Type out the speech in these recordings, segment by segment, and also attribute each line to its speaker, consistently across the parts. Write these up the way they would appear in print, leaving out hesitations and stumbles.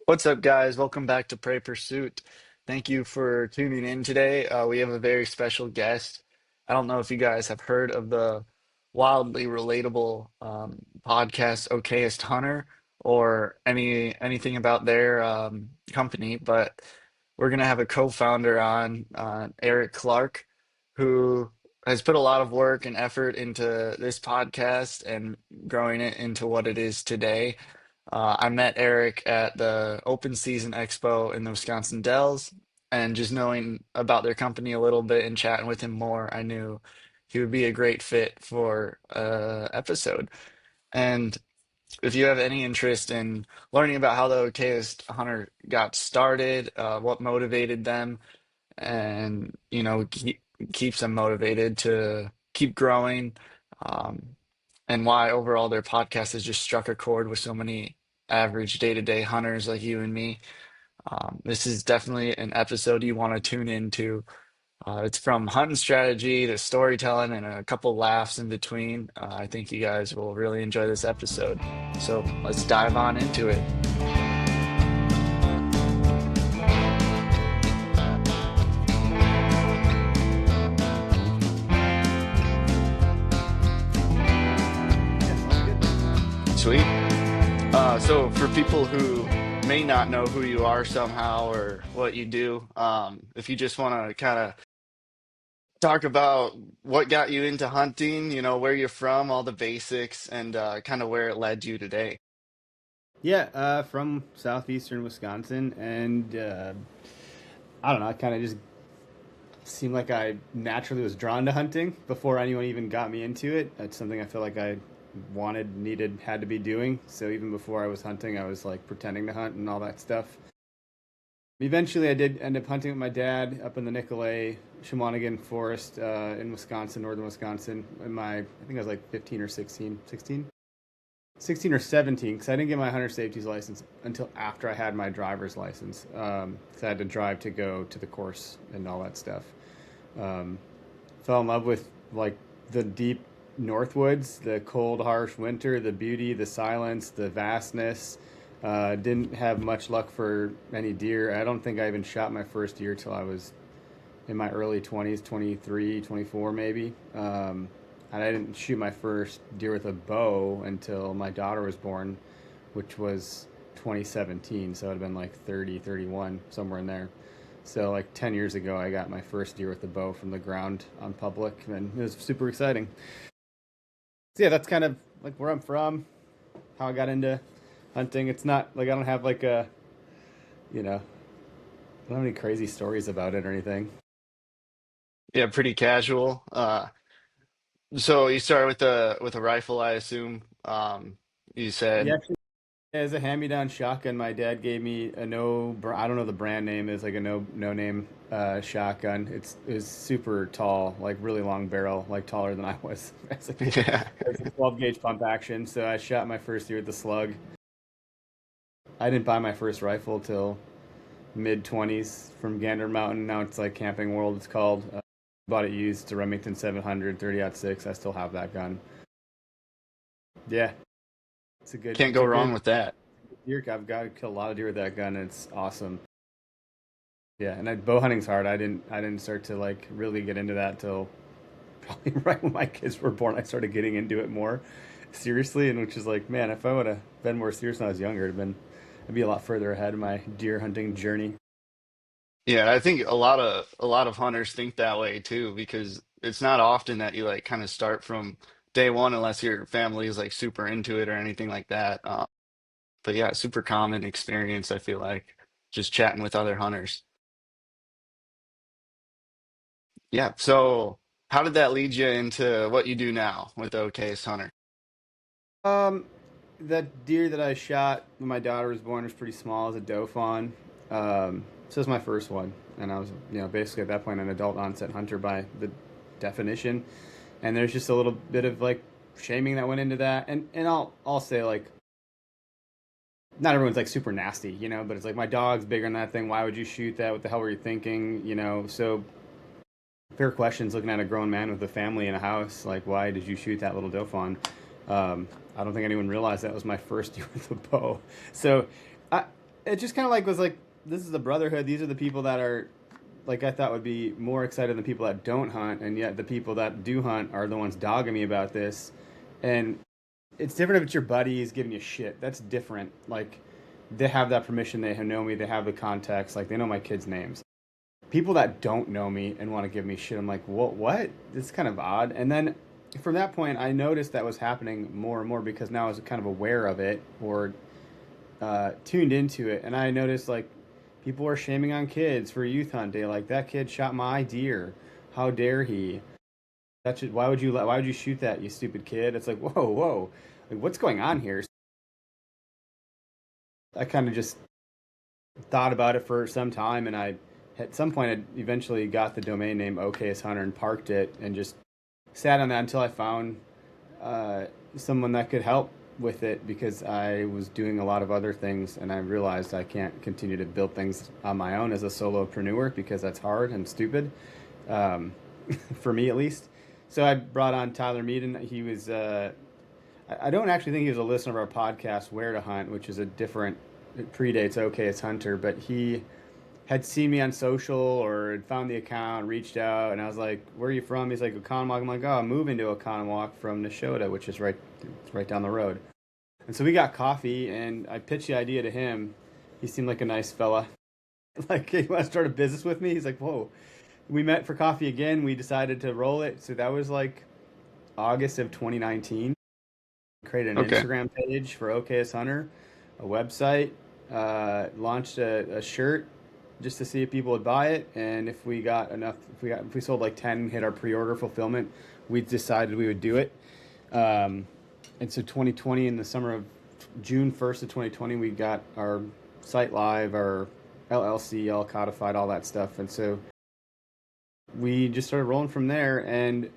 Speaker 1: What's up, guys? Welcome back to Prey Pursuit. Thank you for tuning in today. We have a very special guest. I don't know if you guys have heard of the wildly relatable podcast Okayest Hunter or anything about their company, but we're gonna have a co-founder on, Eric Clark, who has put a lot of work and effort into this podcast and growing it into what it is today. I met Eric at the Open Season Expo in the Wisconsin Dells, and just knowing about their company a little bit and chatting with him more, I knew he would be a great fit for episode. And if you have any interest in learning about how the Okayest Hunter got started, what motivated them, and keeps them motivated to keep growing, um, and why overall their podcast has just struck a chord with so many average day-to-day hunters like you and me. This is definitely an episode you want to tune into. It's from hunting strategy to storytelling and a couple laughs in between. I think you guys will really enjoy this episode. So let's dive on into it.
Speaker 2: Yeah, sounds good.
Speaker 1: Sweet. So for people who may not know who you are somehow or what you do, if you just want to kind of talk about what got you into hunting, where you're from, all the basics, and kind of where it led you today.
Speaker 2: Yeah, from southeastern Wisconsin, and I don't know. I kind of just seemed like I naturally was drawn to hunting before anyone even got me into it. It's something I feel like I wanted, needed, had to be doing. So even before I was hunting, I was like pretending to hunt and all that stuff. Eventually, I did end up hunting with my dad up in the Nicolay Shawinigan Forest in Wisconsin, northern Wisconsin. I think I was like 15 or 16, 16 or 17, because I didn't get my hunter safety's license until after I had my driver's license. Because I had to drive to go to the course and all that stuff. Um, Fell in love with like the deep Northwoods, the cold, harsh winter, the beauty, the silence, the vastness. Didn't have much luck for any deer. I don't think I even shot my first deer till I was in my early 20s, 23, 24 maybe. And I didn't shoot my first deer with a bow until my daughter was born, which was 2017. So it would have been like 30, 31, somewhere in there. So like 10 years ago, I got my first deer with a bow from the ground on public, and it was super exciting. So yeah, that's kind of like where I'm from, how I got into hunting. It's not like I don't have like a, you know, I don't have any crazy stories about it or anything.
Speaker 1: Yeah, pretty casual. So you started with a rifle, I assume. You
Speaker 2: Yeah,
Speaker 1: said,
Speaker 2: actually, as a hand-me-down shotgun, my dad gave me a I don't know the brand name is like a no name shotgun. It's super tall, like really long barrel, like taller than I was as a kid.
Speaker 1: yeah,
Speaker 2: It's a 12 gauge pump action. So I shot my first deer with the slug. I didn't buy my first rifle till mid 20s from Gander Mountain. Now it's like Camping World. It's called. Bought it used to Remington 700 30-06. I still have that gun. Yeah, it's a good.
Speaker 1: can't
Speaker 2: It's
Speaker 1: go
Speaker 2: a
Speaker 1: wrong
Speaker 2: good
Speaker 1: with that.
Speaker 2: deer. I've got to kill a lot of deer with that gun. It's awesome. Yeah, and bow hunting's hard. I didn't start to like really get into that till probably right when my kids were born. I started getting into it more seriously, and which is like, man, if I would have been more serious when I was younger, I'd be a lot further ahead in my deer hunting journey.
Speaker 1: Yeah, I think a lot of hunters think that way too, because it's not often that you like kind of start from day one unless your family is like super into it or anything like that. But yeah, super common experience, I feel like, just chatting with other hunters. Yeah. So how did that lead you into what you do now with Okayest Hunter?
Speaker 2: Um, that deer that I shot when my daughter was born was pretty small as a doe fawn. So it's my first one, and I was, basically at that point an adult onset hunter by the definition. And there's just a little bit of like shaming that went into that, and I'll say like not everyone's like super nasty, but it's like my dog's bigger than that thing. Why would you shoot that? What the hell were you thinking? So fair questions looking at a grown man with a family in a house, like why did you shoot that little doe fawn? I don't think anyone realized that was my first year with a bow. So I it just kind of like was like this is the brotherhood. These are the people that are like I thought would be more excited than people that don't hunt, and yet the people that do hunt are the ones dogging me about this. And it's different if it's your buddies giving you shit. That's different. Like they have that permission. They know me. They have the context. Like they know my kids' names. People that don't know me and want to give me shit, I'm like, what? What? This is kind of odd. And then from that point, I noticed that was happening more and more because now I was kind of aware of it or tuned into it, and I noticed like people were shaming on kids for youth hunt day. Like that kid shot my deer. How dare he? That should. Why would you shoot that, you stupid kid? It's like whoa, whoa. Like what's going on here? I kind of just thought about it for some time, and I at some point I eventually got the domain name Okayest Hunter and parked it, and just sat on that until I found uh, someone that could help with it because I was doing a lot of other things, and I realized I can't continue to build things on my own as a solopreneur because that's hard and stupid, um, for me at least. So I brought on Tyler Meaden. He was I don't actually think he was a listener of our podcast, Where to Hunt, which is a different, it predates Okayest Hunter, but he had seen me on social or had found the account, reached out, and I was like, "Where are you from?" He's like, "Oconomowoc." I'm like, "Oh, I'm moving to Oconomowoc from Neshota, which is right down the road." And so we got coffee, and I pitched the idea to him. He seemed like a nice fella. Like, he want to start a business with me. He's like, "Whoa." We met for coffee again. We decided to roll it. So that was like August of 2019. Created an
Speaker 1: Okay.
Speaker 2: Instagram page for Okayest Hunter, a website, launched a shirt just to see if people would buy it, and if we got enough, if we sold like 10, hit our pre-order fulfillment, we decided we would do it. Um, and so 2020, in the summer of June 1st of 2020, we got our site live, our LLC all codified, all that stuff, and so we just started rolling from there. And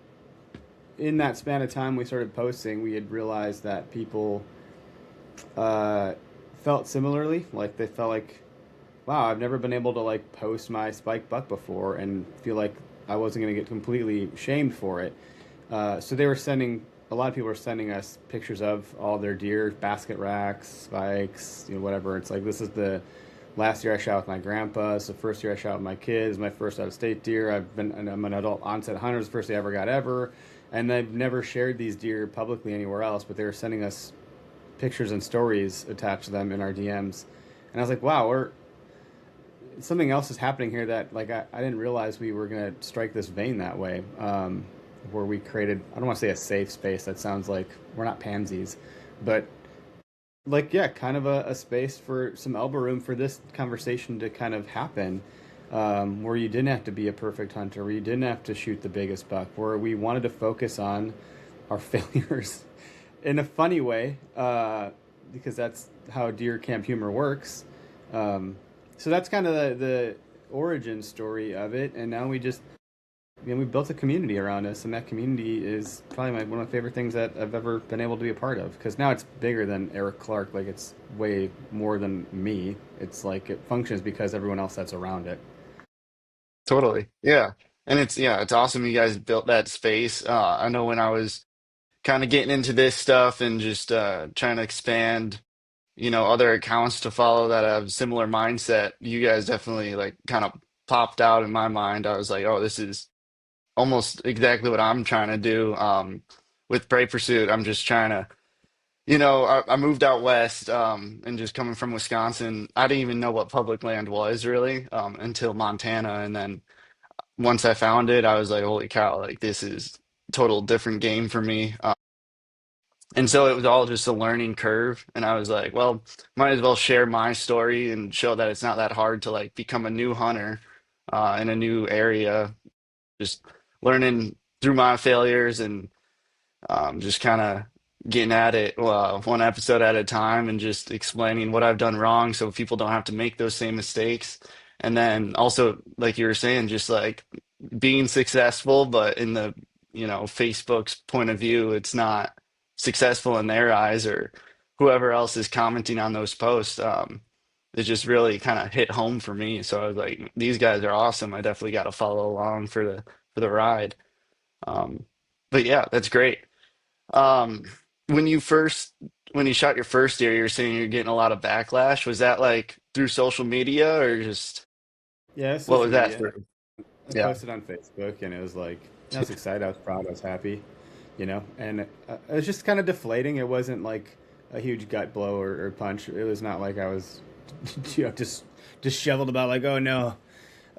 Speaker 2: in that span of time, we started posting. We had realized that people uh, felt similarly, like they felt like, wow, I've never been able to like post my spike buck before and feel like I wasn't going to get completely shamed for it. So they were sending, a lot of people were sending us pictures of all their deer, basket racks, spikes, whatever. It's like, this is the last year I shot with my grandpa. It's the first year I shot with my kids, my first out of state deer. I'm an adult onset hunter. It's the first day I ever got ever. And they've never shared these deer publicly anywhere else, but they were sending us pictures and stories attached to them in our DMs. And I was like, wow, we're something else is happening here that like I didn't realize we were gonna strike this vein that way. Where we created, I don't want to say a safe space. That sounds like we're not pansies, but like yeah, kind of a space for some elbow room for this conversation to kind of happen. Where you didn't have to be a perfect hunter, where you didn't have to shoot the biggest buck, where we wanted to focus on our failures in a funny way, because that's how deer camp humor works. Um, so that's kind of the origin story of it, and now we built a community around us, and that community is probably one of my favorite things that I've ever been able to be a part of. Because now it's bigger than Eric Clark, like it's way more than me. It's like it functions because everyone else that's around it.
Speaker 1: Totally. Yeah. And it's awesome you guys built that space. I know when I was kind of getting into this stuff and just trying to expand, other accounts to follow that have similar mindset, you guys definitely like kind of popped out in my mind. I was like, oh, this is almost exactly what I'm trying to do. With Prey Pursuit, I'm just trying to, I moved out west, and just coming from Wisconsin, I didn't even know what public land was really, until Montana. And then once I found it, I was like, holy cow, like this is total different game for me. And so it was all just a learning curve. And I was like, well, might as well share my story and show that it's not that hard to like become a new hunter, in a new area, just learning through my failures and, just kind of getting at it, one episode at a time and just explaining what I've done wrong so people don't have to make those same mistakes. And then also, like you were saying, just like being successful, but in the, Facebook's point of view, it's not successful in their eyes or whoever else is commenting on those posts. It just really kind of hit home for me. So I was like, these guys are awesome. I definitely got to follow along for the ride. Um, but yeah, that's great. Um, when you first when you shot your first deer, you were saying you're getting a lot of backlash. Was that like through social media or just
Speaker 2: Yeah,
Speaker 1: what
Speaker 2: social
Speaker 1: was that
Speaker 2: media.
Speaker 1: through?
Speaker 2: I
Speaker 1: Yeah.
Speaker 2: posted on Facebook, and it was like I was excited, I was proud, I was happy, and it was just kind of deflating. It wasn't like a huge gut blow or punch. It was not like I was, just disheveled about like, oh no.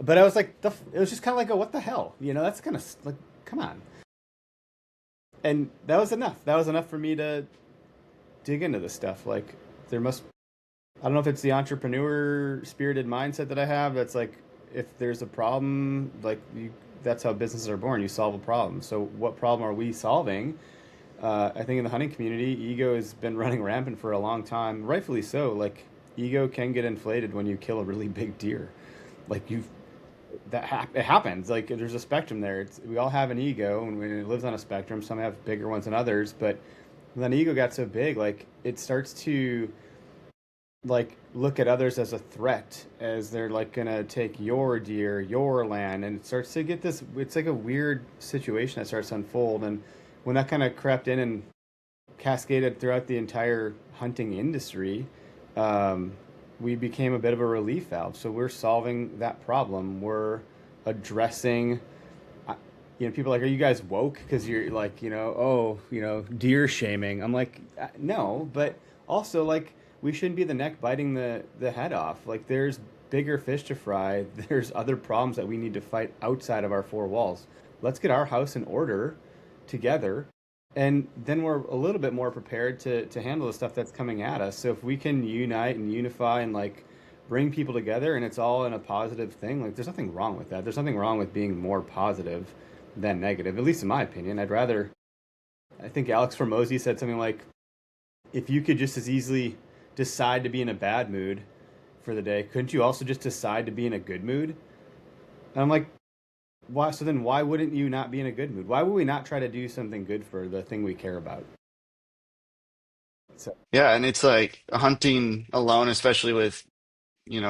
Speaker 2: But I was like, it was just kind of like, oh, what the hell, That's kind of like, come on. And that was enough. That was enough for me to dig into this stuff. Like, there must I don't know if it's the entrepreneur spirited mindset that I have. That's like, if there's a problem, like that's how businesses are born. You solve a problem. So what problem are we solving? I think in the hunting community, ego has been running rampant for a long time, rightfully so. Like, ego can get inflated when you kill a really big deer. Like, it happens. Like, there's a spectrum there. We all have an ego, and when it lives on a spectrum, some have bigger ones than others. But when that ego got so big, like, it starts to like look at others as a threat, as they're like gonna take your deer, your land, and it starts to get this. It's like a weird situation that starts to unfold, and when that kind of crept in and cascaded throughout the entire hunting industry, um, we became a bit of a relief valve. So we're solving that problem. We're addressing. People are like, are you guys woke? Because you're like, oh, deer shaming. I'm like, no, but also like we shouldn't be the neck biting the head off. Like, there's bigger fish to fry. There's other problems that we need to fight outside of our four walls. Let's get our house in order together, and then we're a little bit more prepared to handle the stuff that's coming at us. So if we can unite and unify and like bring people together, and it's all in a positive thing, like there's nothing wrong with that. There's nothing wrong with being more positive than negative, at least in my opinion. I think Alex Formosi said something like, if you could just as easily decide to be in a bad mood for the day, couldn't you also just decide to be in a good mood? And I'm like, why? So then why wouldn't you not be in a good mood? Why would we not try to do something good for the thing we care about? So,
Speaker 1: Yeah, and it's like hunting alone, especially with,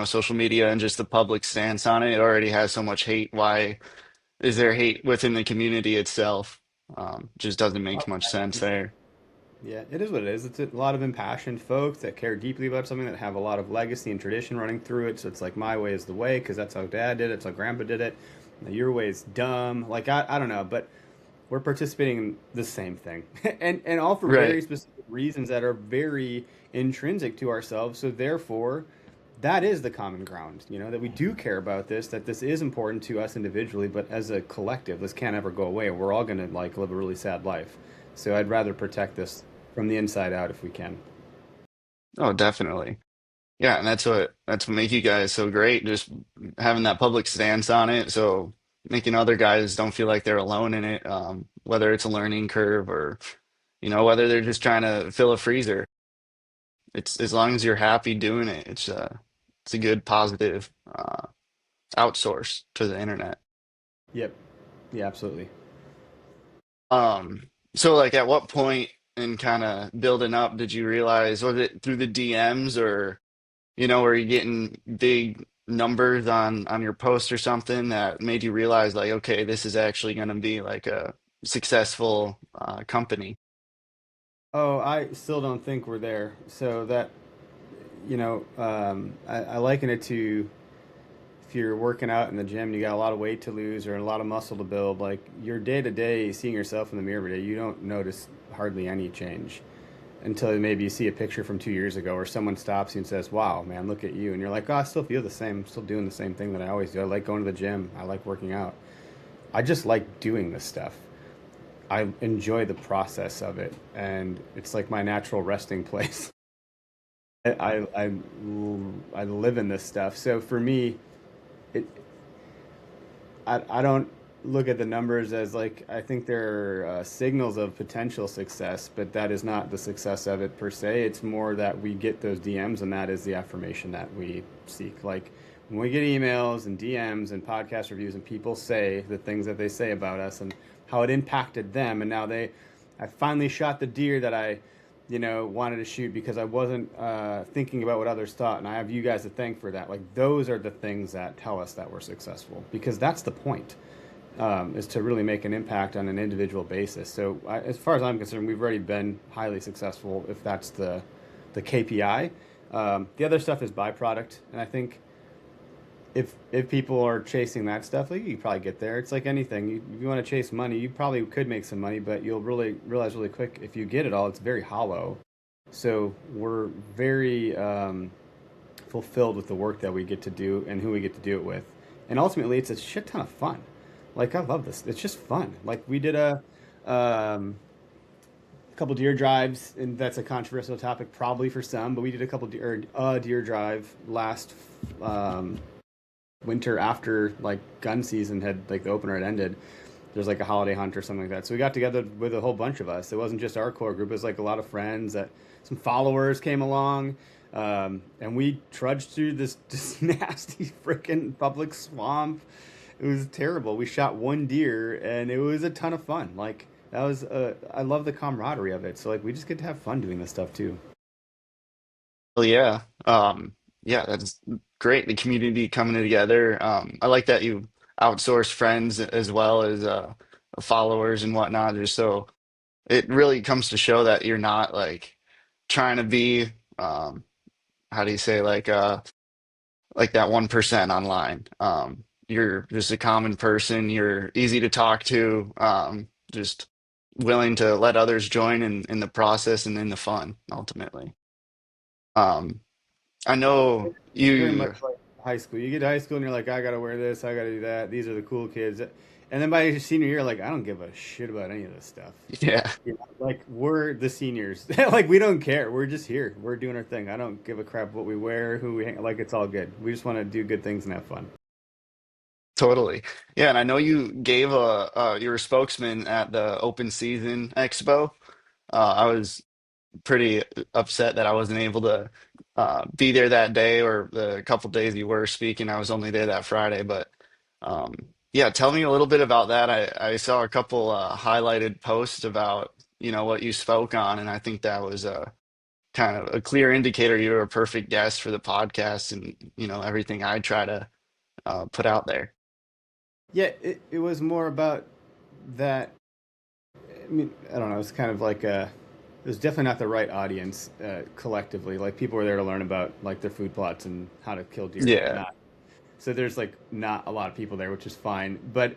Speaker 1: social media and just the public stance on it, it already has so much hate. Why is there hate within the community itself? Just doesn't make much sense there.
Speaker 2: yeah, it is what it is. It's a lot of impassioned folks that care deeply about something, that have a lot of legacy and tradition running through it. So it's like, my way is the way because that's how dad did it, that's how grandpa did it. Your way is dumb. Like, I don't know, but we're participating in the same thing, and all for
Speaker 1: Right.
Speaker 2: very specific reasons that are very intrinsic to ourselves. So therefore, that is the common ground. That we do care about this, that this is important to us individually, but as a collective, this can't ever go away. We're all going to like live a really sad life. So I'd rather protect this from the inside out if we can.
Speaker 1: Oh, definitely. Yeah, and that's what make you guys so great, just having that public stance on it. So making other guys don't feel like they're alone in it, whether it's a learning curve or, whether they're just trying to fill a freezer. It's as long as you're happy doing it, it's a good positive outsource to the internet.
Speaker 2: Yep. Yeah, absolutely.
Speaker 1: So like at what point in kind of building up did you realize, was it through the DMs or were you getting big numbers on your post or something that made you realize like, okay, this is actually going to be like a successful company?
Speaker 2: Oh, I still don't think we're there. So that, I liken it to, if you're working out in the gym and you got a lot of weight to lose or a lot of muscle to build, like your day to day seeing yourself in the mirror every day, you don't notice hardly any change until maybe you see a picture from 2 years ago, or someone stops you and says, "Wow, man, look at you," and you're like, "Oh, I still feel the same. I'm still doing the same thing that I always do. I like going to the gym. I like working out. I just like doing this stuff. I enjoy the process of it, and it's like my natural resting place. I live in this stuff. So for me, it I don't look at the numbers as like, I think they're signals of potential success, but that is not the success of it per se. It's more that we get those DMs, and that is the affirmation that we seek. Like, when we get emails and DMs and podcast reviews, and people say the things that they say about us and how it impacted them, and now I finally shot the deer that I wanted to shoot because I wasn't thinking about what others thought, and I have you guys to thank for that. Like, those are the things that tell us that we're successful, because that's the point. is to really make an impact on an individual basis. So as far as I'm concerned, we've already been highly successful if that's the KPI. The other stuff is byproduct, and I think if people are chasing that stuff, like, you probably get there. It's like anything. If you want to chase money, you probably could make some money, but you'll really realize really quick if you get it all, it's very hollow. So we're very fulfilled with the work that we get to do and who we get to do it with, and ultimately, it's a shit ton of fun. Like, I love this. It's just fun. Like, we did um, couple deer drives, and that's a controversial topic probably for some, but we did a deer drive last um, winter after like gun season had, like, the opener had ended. There's like a holiday hunt or something like that. So we got together with a whole bunch of us. It wasn't just our core group. It was like a lot of friends that some followers came along. And we trudged through this nasty freaking public swamp. It was terrible. We shot one deer and it was a ton of fun. Like, that was, I love the camaraderie of it. So, like, we just get to have fun doing this stuff too.
Speaker 1: Well, yeah. Yeah, that's great. The community coming together. I like that you outsource friends as well as followers and whatnot. Just so it really comes to show that you're not like trying to be how do you say like that 1% online. You're just a common person. You're easy to talk to. Just willing to let others join in the process and in the fun ultimately. Um, I know
Speaker 2: Very much
Speaker 1: you.
Speaker 2: like high school. You get to high school and you're like, I gotta wear this, I gotta do that. These are the cool kids. And then by your senior year, like, I don't give a shit about any of this stuff.
Speaker 1: Yeah,
Speaker 2: You know, like, we're the seniors. Like, we don't care. We're just here. We're doing our thing. I don't give a crap what we wear, who we hang. Like, it's all good. We just want to do good things and have fun.
Speaker 1: totally. Yeah, and I know you gave you were a spokesman at the Open Season Expo. I was pretty upset that I wasn't able to be there that day or the couple days you were speaking. I was only there that Friday, but um, yeah, tell me a little bit about that. I saw a couple highlighted posts about what you spoke on, and I think that was kind of a clear indicator you're a perfect guest for the podcast and everything I try to put out there.
Speaker 2: Yeah, it was more about that. I mean, I don't know. It's kind of like it was definitely not the right audience collectively. Like, people were there to learn about, like, their food plots and how to kill deer and
Speaker 1: Yeah,
Speaker 2: whatnot. So there's, like, not a lot of people there, which is fine. But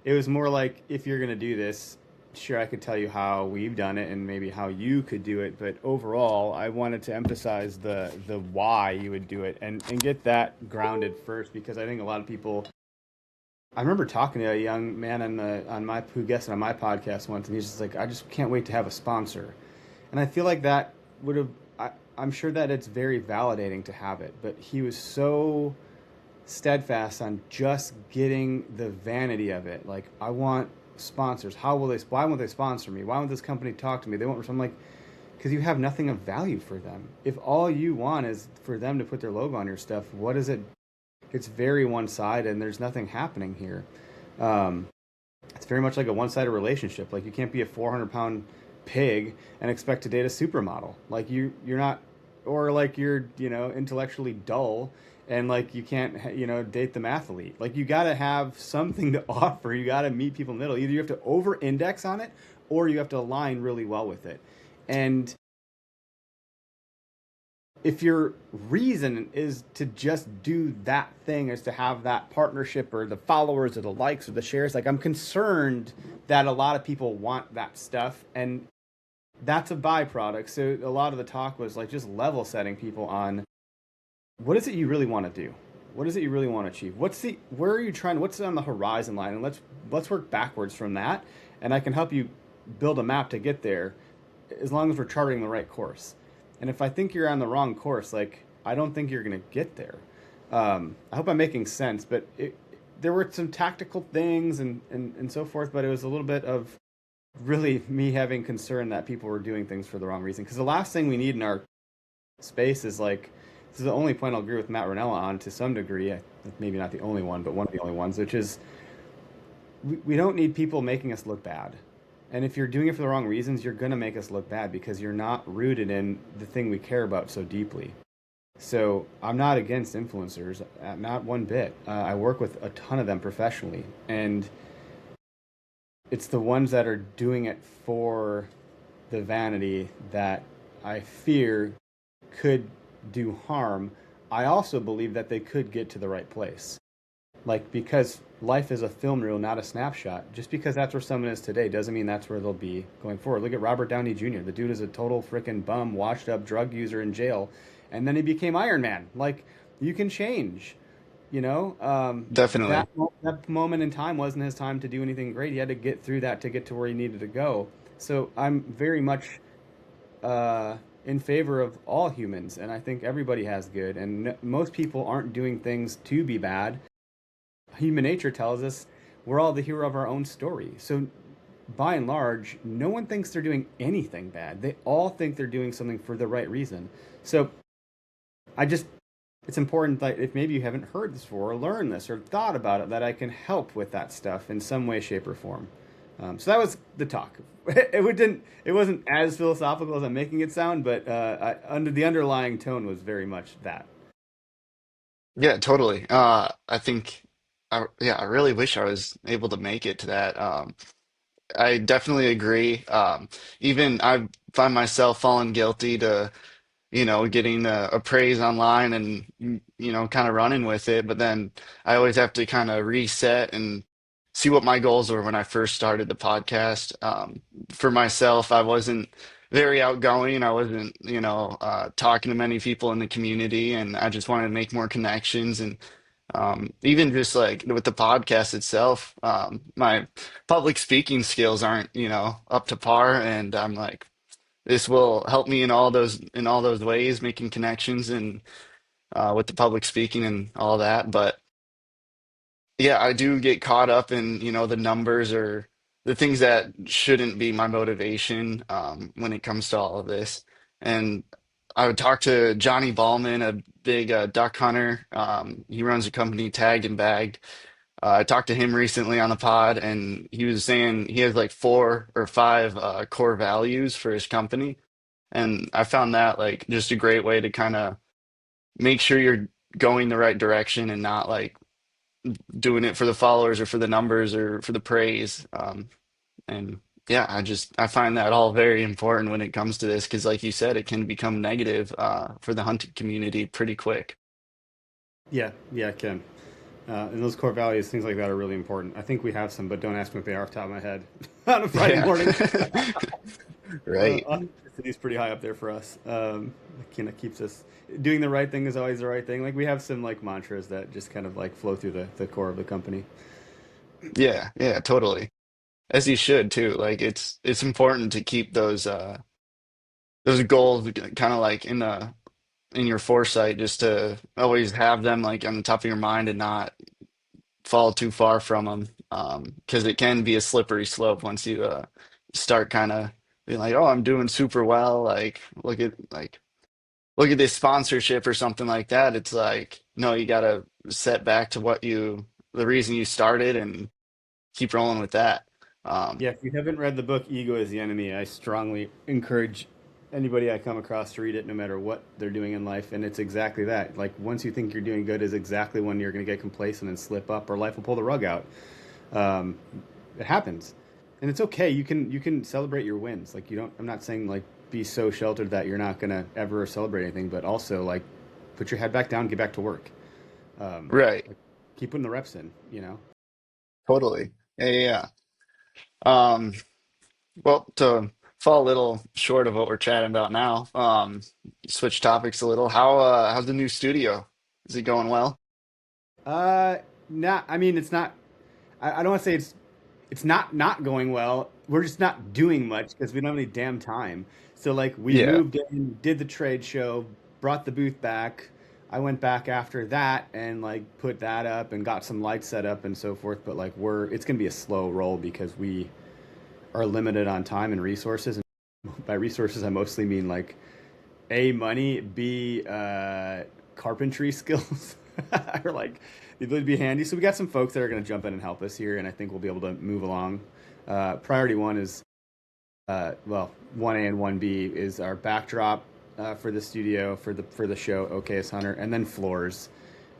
Speaker 2: it was more like, if you're gonna do this, sure, I could tell you how we've done it and maybe how you could do it. But overall, I wanted to emphasize the why you would do it and get that grounded first, because I think a lot of people. I remember talking to a young man on my who guested on my podcast once, and he's just like, I just can't wait to have a sponsor. And I feel like that would have. I'm sure that it's very validating to have it, but he was so steadfast on just getting the vanity of it. Like, I want sponsors. How will they? Why won't they sponsor me? Why won't this company talk to me? They won't. I'm like, because you have nothing of value for them. If all you want is for them to put their logo on your stuff, what is it? It's very one sided, and there's nothing happening here. Um, it's very much like a one sided relationship. Like, you can't be a 400-pound pig and expect to date a supermodel. Like, you're not, or like you're intellectually dull and, like, you can't date the mathlete. Like, you got to have something to offer. You got to meet people in the middle. Either you have to over index on it, or you have to align really well with it. And if your reason is to just do that thing, is to have that partnership or the followers or the likes or the shares, like, I'm concerned that a lot of people want that stuff, and that's a byproduct. So a lot of the talk was like just level setting people on what is it you really want to do, what is it you really want to achieve, where are you trying, what's on the horizon line, and let's work backwards from that, and I can help you build a map to get there, as long as we're charting the right course. And if I think you're on the wrong course, like, I don't think you're going to get there. I hope I'm making sense, but there were some tactical things and so forth, but it was a little bit of really me having concern that people were doing things for the wrong reason. Because the last thing we need in our space is, like, this is the only point I'll agree with Matt Ranella on to some degree, maybe not the only one, but one of the only ones, which is we don't need people making us look bad. And if you're doing it for the wrong reasons, you're going to make us look bad because you're not rooted in the thing we care about so deeply. So I'm not against influencers, not one bit. I work with a ton of them professionally. And it's the ones that are doing it for the vanity that I fear could do harm. I also believe that they could get to the right place. Like, because life is a film reel, not a snapshot. Just because that's where someone is today doesn't mean that's where they'll be going forward. Look at Robert Downey Jr. The dude is a total freaking bum, washed up drug user in jail, and then he became Iron Man. Like, you can change. You know,
Speaker 1: Definitely.
Speaker 2: that moment in time wasn't his time to do anything great. He had to get through that to get to where he needed to go. So I'm very much in favor of all humans, and I think everybody has good. And most people aren't doing things to be bad. Human nature tells us we're all the hero of our own story. So by and large, no one thinks they're doing anything bad. They all think they're doing something for the right reason. So I just, it's important that if maybe you haven't heard this before or learned this or thought about it, that I can help with that stuff in some way, shape, or form. So that was the talk. It wasn't as philosophical as I'm making it sound, but under the underlying tone was very much that.
Speaker 1: Yeah, totally. I think, yeah, I really wish I was able to make it to that. I definitely agree. Even I find myself falling guilty to, getting a praise online and, kind of running with it. But then I always have to kind of reset and see what my goals were when I first started the podcast. For myself, I wasn't very outgoing. I wasn't, talking to many people in the community, and I just wanted to make more connections. And even just like with the podcast itself, my public speaking skills aren't, up to par. And I'm like, this will help me in all those ways, making connections and with the public speaking and all that. But yeah, I do get caught up in, the numbers or the things that shouldn't be my motivation when it comes to all of this. And I would talk to Johnny Ballman, a big duck hunter. He runs a company, Tagged and Bagged. I talked to him recently on the pod, and he was saying he has like 4 or 5 core values for his company. And I found that like just a great way to kind of make sure you're going the right direction and not like doing it for the followers or for the numbers or for the praise. And yeah, I find that all very important when it comes to this because, like you said, it can become negative for the hunting community pretty quick.
Speaker 2: Yeah, yeah, Ken. And those core values, things like that, are really important. I think we have some, but don't ask me what they are off the top of my head on a Friday
Speaker 1: Yeah.
Speaker 2: morning.
Speaker 1: Right.
Speaker 2: Authenticity pretty high up there for us. It kind of keeps us doing the right thing is always the right thing. Like we have some like mantras that just kind of like flow through the core of the company.
Speaker 1: Yeah, yeah, totally. As you should too. Like it's important to keep those goals kind of like in your foresight, just to always have them like on the top of your mind and not fall too far from them, because it can be a slippery slope once you start kind of being like, oh, I'm doing super well, like look at this sponsorship or something like that. It's like, no, you gotta set back to the reason you started and keep rolling with that. um
Speaker 2: Yeah, if you haven't read the book Ego is the Enemy, I strongly encourage anybody I come across to read it no matter what they're doing in life. And it's exactly that. Like once you think you're doing good is exactly when you're going to get complacent and slip up or life will pull the rug out. Um, it happens. And it's okay. You can celebrate your wins. Like you don't I'm not saying like be so sheltered that you're not going to ever celebrate anything, but also like put your head back down, get back to work.
Speaker 1: right.
Speaker 2: Like, keep putting the reps in, you know.
Speaker 1: Totally. Yeah, yeah, yeah. Well, to fall a little short of what we're chatting about now, switch topics a little. How's the new studio? Is it going well?
Speaker 2: Uh, not. I mean, it's not. I don't want to say it's not going well. We're just not doing much because we don't have any damn time. So like we
Speaker 1: Yeah.
Speaker 2: moved in, did the trade show, brought the booth back. I went back after that and like put that up and got some lights set up and so forth. But like it's gonna be a slow roll because we are limited on time and resources. And by resources, I mostly mean like A, money, B, carpentry skills, or like the ability to be handy. So we got some folks that are going to jump in and help us here, and I think we'll be able to move along. Priority one is, well, 1A and 1B is our backdrop for the studio, for the show, Okayest Hunter, and then floors.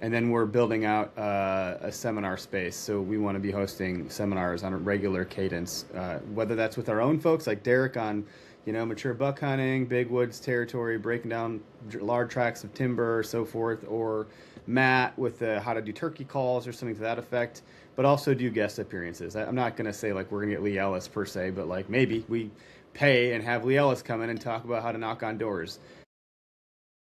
Speaker 2: And then we're building out a seminar space. So we want to be hosting seminars on a regular cadence, whether that's with our own folks like Derek on, mature buck hunting, big woods territory, breaking down large tracts of timber, so forth, or Matt with the how to do turkey calls or something to that effect. But also do guest appearances. I'm not going to say like we're going to get Lee Ellis per se, but like maybe we pay and have Lee Ellis come in and talk about how to knock on doors.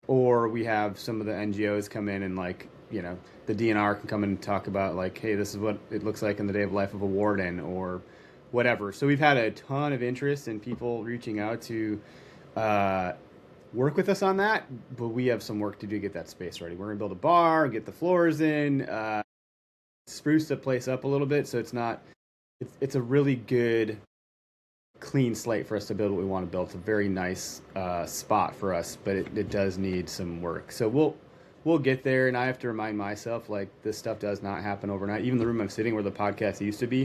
Speaker 2: Or we have some of the NGOs come in and like, the DNR can come in and talk about like, hey, this is what it looks like in the day of life of a warden or whatever. So we've had a ton of interest in people reaching out to work with us on that, but we have some work to do to get that space ready. We're going to build a bar, get the floors in, spruce the place up a little bit so it's a really good clean slate for us to build what we want to build. It's a very nice spot for us, but it does need some work. So we'll get there, and I have to remind myself like this stuff does not happen overnight. Even the room I'm sitting where the podcast used to be,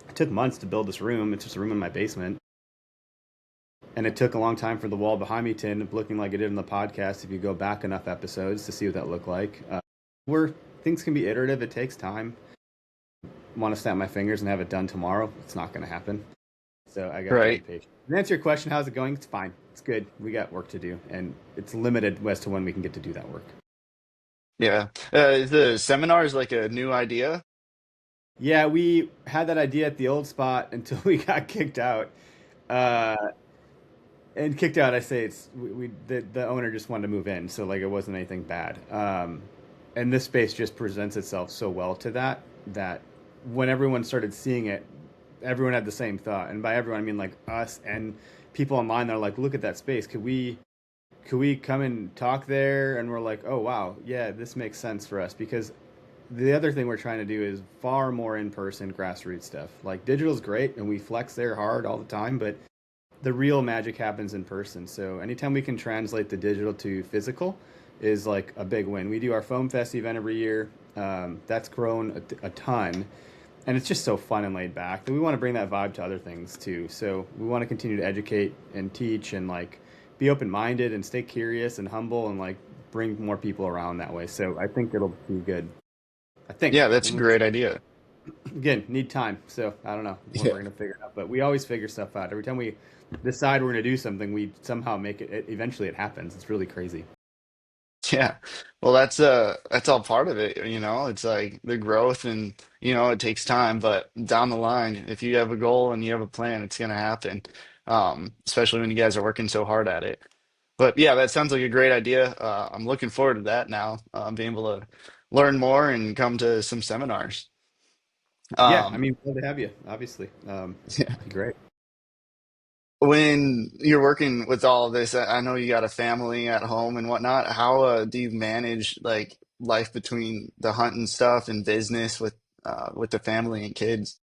Speaker 2: it took months to build this room. It's just a room in my basement. And it took a long time for the wall behind me to end up looking like it did in the podcast if you go back enough episodes to see what that looked like. Where things can be iterative, it takes time. I want to snap my fingers and have it done tomorrow. It's not going to happen. So I got to be patient. To answer your question, how's it going? It's fine. It's good. We got work to do, and it's limited as to when we can get to do that work.
Speaker 1: Yeah. Is the seminars like a new idea?
Speaker 2: Yeah, we had that idea at the old spot until we got kicked out. Uh, and kicked out, I say the owner just wanted to move in, so like it wasn't anything bad. And this space just presents itself so well to that when everyone started seeing it, everyone had the same thought. And by everyone, I mean like us and people online that are like, look at that space. Could we come and talk there? And we're like, oh, wow. Yeah, this makes sense for us. Because the other thing we're trying to do is far more in-person grassroots stuff. Like digital's great and we flex there hard all the time, but the real magic happens in person. So anytime we can translate the digital to physical is like a big win. We do our Foam Fest event every year. That's grown a ton. And it's just so fun and laid back that we want to bring that vibe to other things too. So we want to continue to educate and teach and like be open-minded and stay curious and humble and like bring more people around that way. So I think it'll be good. I think.
Speaker 1: Yeah, that's a great idea.
Speaker 2: Again, need time. So I don't know when we're
Speaker 1: Yeah.
Speaker 2: going to figure it out, but we always figure stuff out. Every time we decide we're going to do something, we somehow make it, eventually it happens. It's really crazy.
Speaker 1: Yeah. Well, that's all part of it, you know. It's like the growth and it takes time, but down the line, if you have a goal and you have a plan, it's gonna happen. Especially when you guys are working so hard at it. But yeah, that sounds like a great idea. I'm looking forward to that now, being able to learn more and come to some seminars.
Speaker 2: Yeah. I
Speaker 1: Um,
Speaker 2: mean, glad to have you, obviously. Be great.
Speaker 1: when you're working with all of this, I know you got a family at home and whatnot. How do you manage like life between the hunting stuff and business with the family and kids?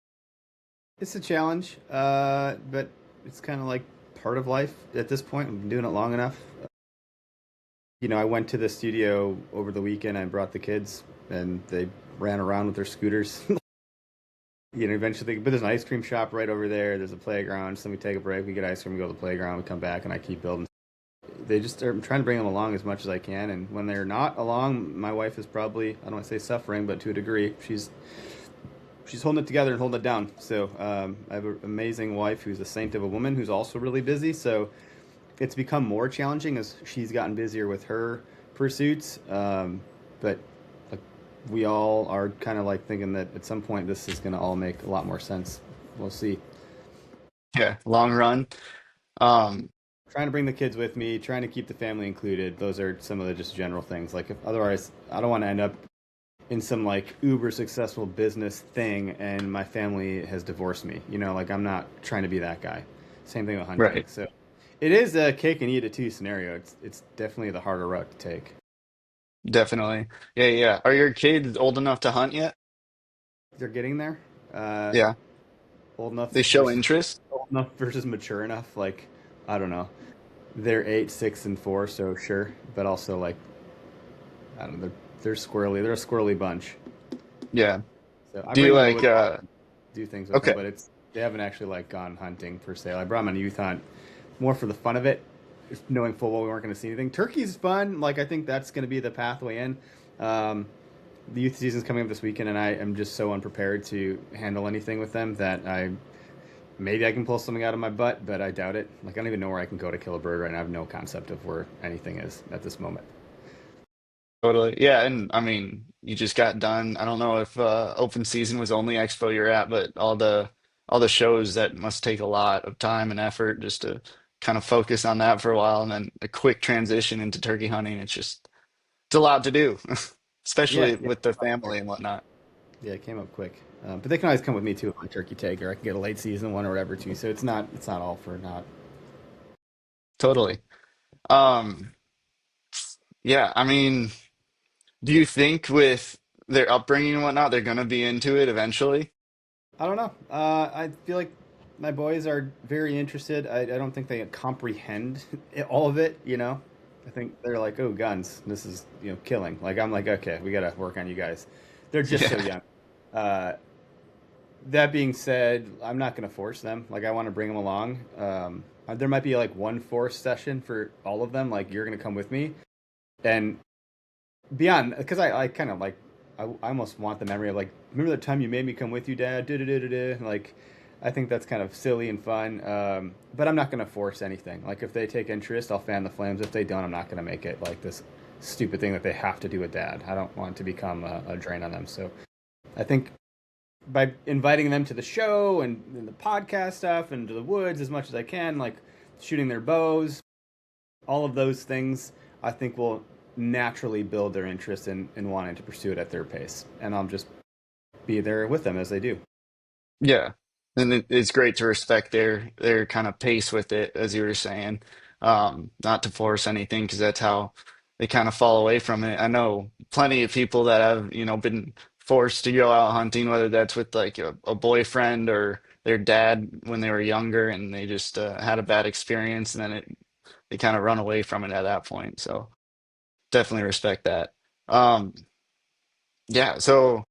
Speaker 2: It's a challenge, but it's kind of like part of life at this point. I've been doing it long enough. I went to the studio over the weekend. I brought the kids, and they ran around with their scooters. Eventually, but there's an ice cream shop right over there. There's a playground. So we take a break. We get ice cream. We go to the playground. We come back, and I keep building. They just are I'm trying to bring them along as much as I can. And when they're not along, my wife is probably I don't want to say suffering, but to a degree, she's holding it together and holding it down. So I have an amazing wife who's a saint of a woman who's also really busy. So it's become more challenging as she's gotten busier with her pursuits. But like, we all are kind of like thinking that at some point this is going to all make a lot more sense. We'll see.
Speaker 1: Yeah, long run. Um,
Speaker 2: Trying to bring the kids with me, trying to keep the family included. Those are some of the just general things. Like if otherwise, I don't want to end up in some like uber successful business thing and my family has divorced me. Like I'm not trying to be that guy. Same thing with hunting.
Speaker 1: right.
Speaker 2: So it is a cake and eat it too scenario. It's definitely the harder route to take.
Speaker 1: Definitely. Yeah, yeah. Are your kids old enough to hunt yet?
Speaker 2: They're getting there. Uh,
Speaker 1: Yeah.
Speaker 2: old enough
Speaker 1: They show
Speaker 2: versus
Speaker 1: interest?
Speaker 2: old enough versus mature enough. Like I don't know. They're 8, 6, and 4, so sure. But also like I don't know. They're squirrely. They're a squirrely bunch.
Speaker 1: Yeah.
Speaker 2: So I
Speaker 1: Do
Speaker 2: bring
Speaker 1: you
Speaker 2: them to
Speaker 1: like
Speaker 2: Woodlot, do things with them,
Speaker 1: okay.
Speaker 2: but they haven't actually like gone hunting per se. I brought them on a youth hunt more for the fun of it, just knowing full well we weren't going to see anything. Turkey's fun. Like I think that's going to be the pathway in. the youth season's coming up this weekend, and I am just so unprepared to handle anything with them that I maybe I can pull something out of my butt, but I doubt it. Like I don't even know where I can go to kill a bird right now. I have no concept of where anything is at this moment.
Speaker 1: Totally. Yeah, and I mean, you just got done. I don't know if open season was only expo you're at, but all the shows that must take a lot of time and effort just to kind of focus on that for a while and then a quick transition into turkey hunting. It's a lot to do,
Speaker 2: Yeah,
Speaker 1: especially
Speaker 2: yeah,
Speaker 1: with the family and whatnot.
Speaker 2: yeah. It came up quick, but they can always come with me too on turkey take, or I can get a late season one or whatever too. So it's not all for naught.
Speaker 1: Totally. Um, yeah, I mean, do you think with their upbringing and whatnot, they're gonna be into it eventually?
Speaker 2: I don't know. I feel like my boys are very interested. I don't think they comprehend all of it. I think they're like, "Oh, guns! This is killing." Like I'm like, "Okay, we got to work on you guys." They're just so
Speaker 1: Yeah.
Speaker 2: young. Uh, that being said, I'm not going to force them. Like I want to bring them along. There might be like one force session for all of them. Like you're going to come with me, and beyond because I kind of like I almost want the memory of like remember the time you made me come with you, Dad? Like I think that's kind of silly and fun. But I'm not going to force anything. Like if they take interest, I'll fan the flames. If they don't, I'm not going to make it like this stupid thing that they have to do with Dad. I don't want it to become a drain on them. So I think by inviting them to the show and the podcast stuff and to the woods as much as I can, like shooting their bows, all of those things, I think will naturally build their interest in wanting to pursue it at their pace. And I'll just be there with them as they do.
Speaker 1: Yeah, and it's great to respect their kind of pace with it, as you were saying, not to force anything because that's how they kind of fall away from it. I know plenty of people that have, been forced to go out hunting, whether that's with like a boyfriend or their dad when they were younger, and they just had a bad experience, and then they kind of run away from it at that point. So definitely respect that. Um, yeah, so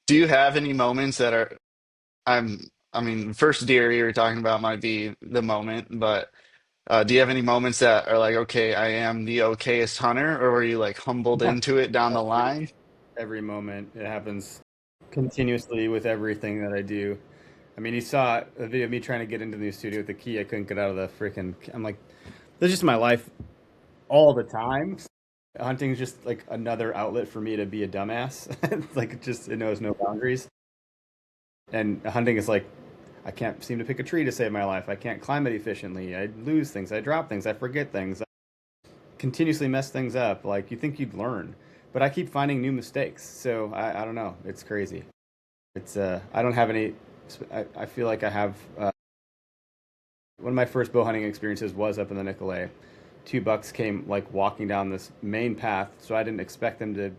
Speaker 1: do you have any moments that are I mean, first deer you were talking about might be the moment, but do you have any moments that are like, okay, I am the okayest hunter, or were you like humbled
Speaker 2: Yeah.
Speaker 1: into it down the
Speaker 2: Every
Speaker 1: line?
Speaker 2: every moment it happens continuously with everything that I do. I mean, you saw a video of me trying to get into the new studio with the key. I couldn't get out of the freaking. I'm like, this is just my life all the time. Hunting's just like another outlet for me to be a dumbass. Like it knows no boundaries. And hunting is like I can't seem to pick a tree to save my life. I can't climb it efficiently. I lose things. I drop things. I forget things. I continuously mess things up. Like you think you'd learn, but I keep finding new mistakes. So I don't know. It's crazy. It's I don't have any. I feel like I have one of my first bow hunting experiences was up in the Nicolay. Two bucks came like walking down this main path, so I didn't expect them to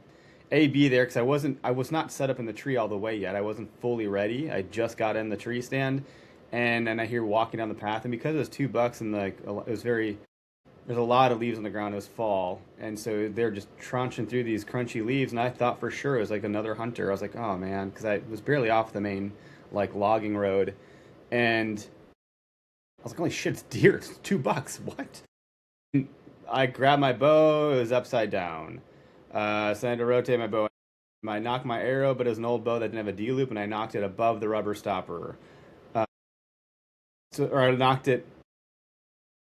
Speaker 2: be there because I was not set up in the tree all the way yet. I wasn't fully ready. I just got in the tree stand, and then I hear walking down the path, and because it was two bucks and like it was very there's a lot of leaves on the ground. It was fall, and so they're just trunching through these crunchy leaves, and I thought for sure it was like another hunter. I was like, oh man, because I was barely off the main like logging road, and I was like, holy shit, it's deer. It's 2 bucks. What? I grabbed my bow. It was upside down. So I had to rotate my bow. I knocked my arrow, but it was an old bow that didn't have a D loop, and I knocked it above the rubber stopper. Uh, or I knocked it.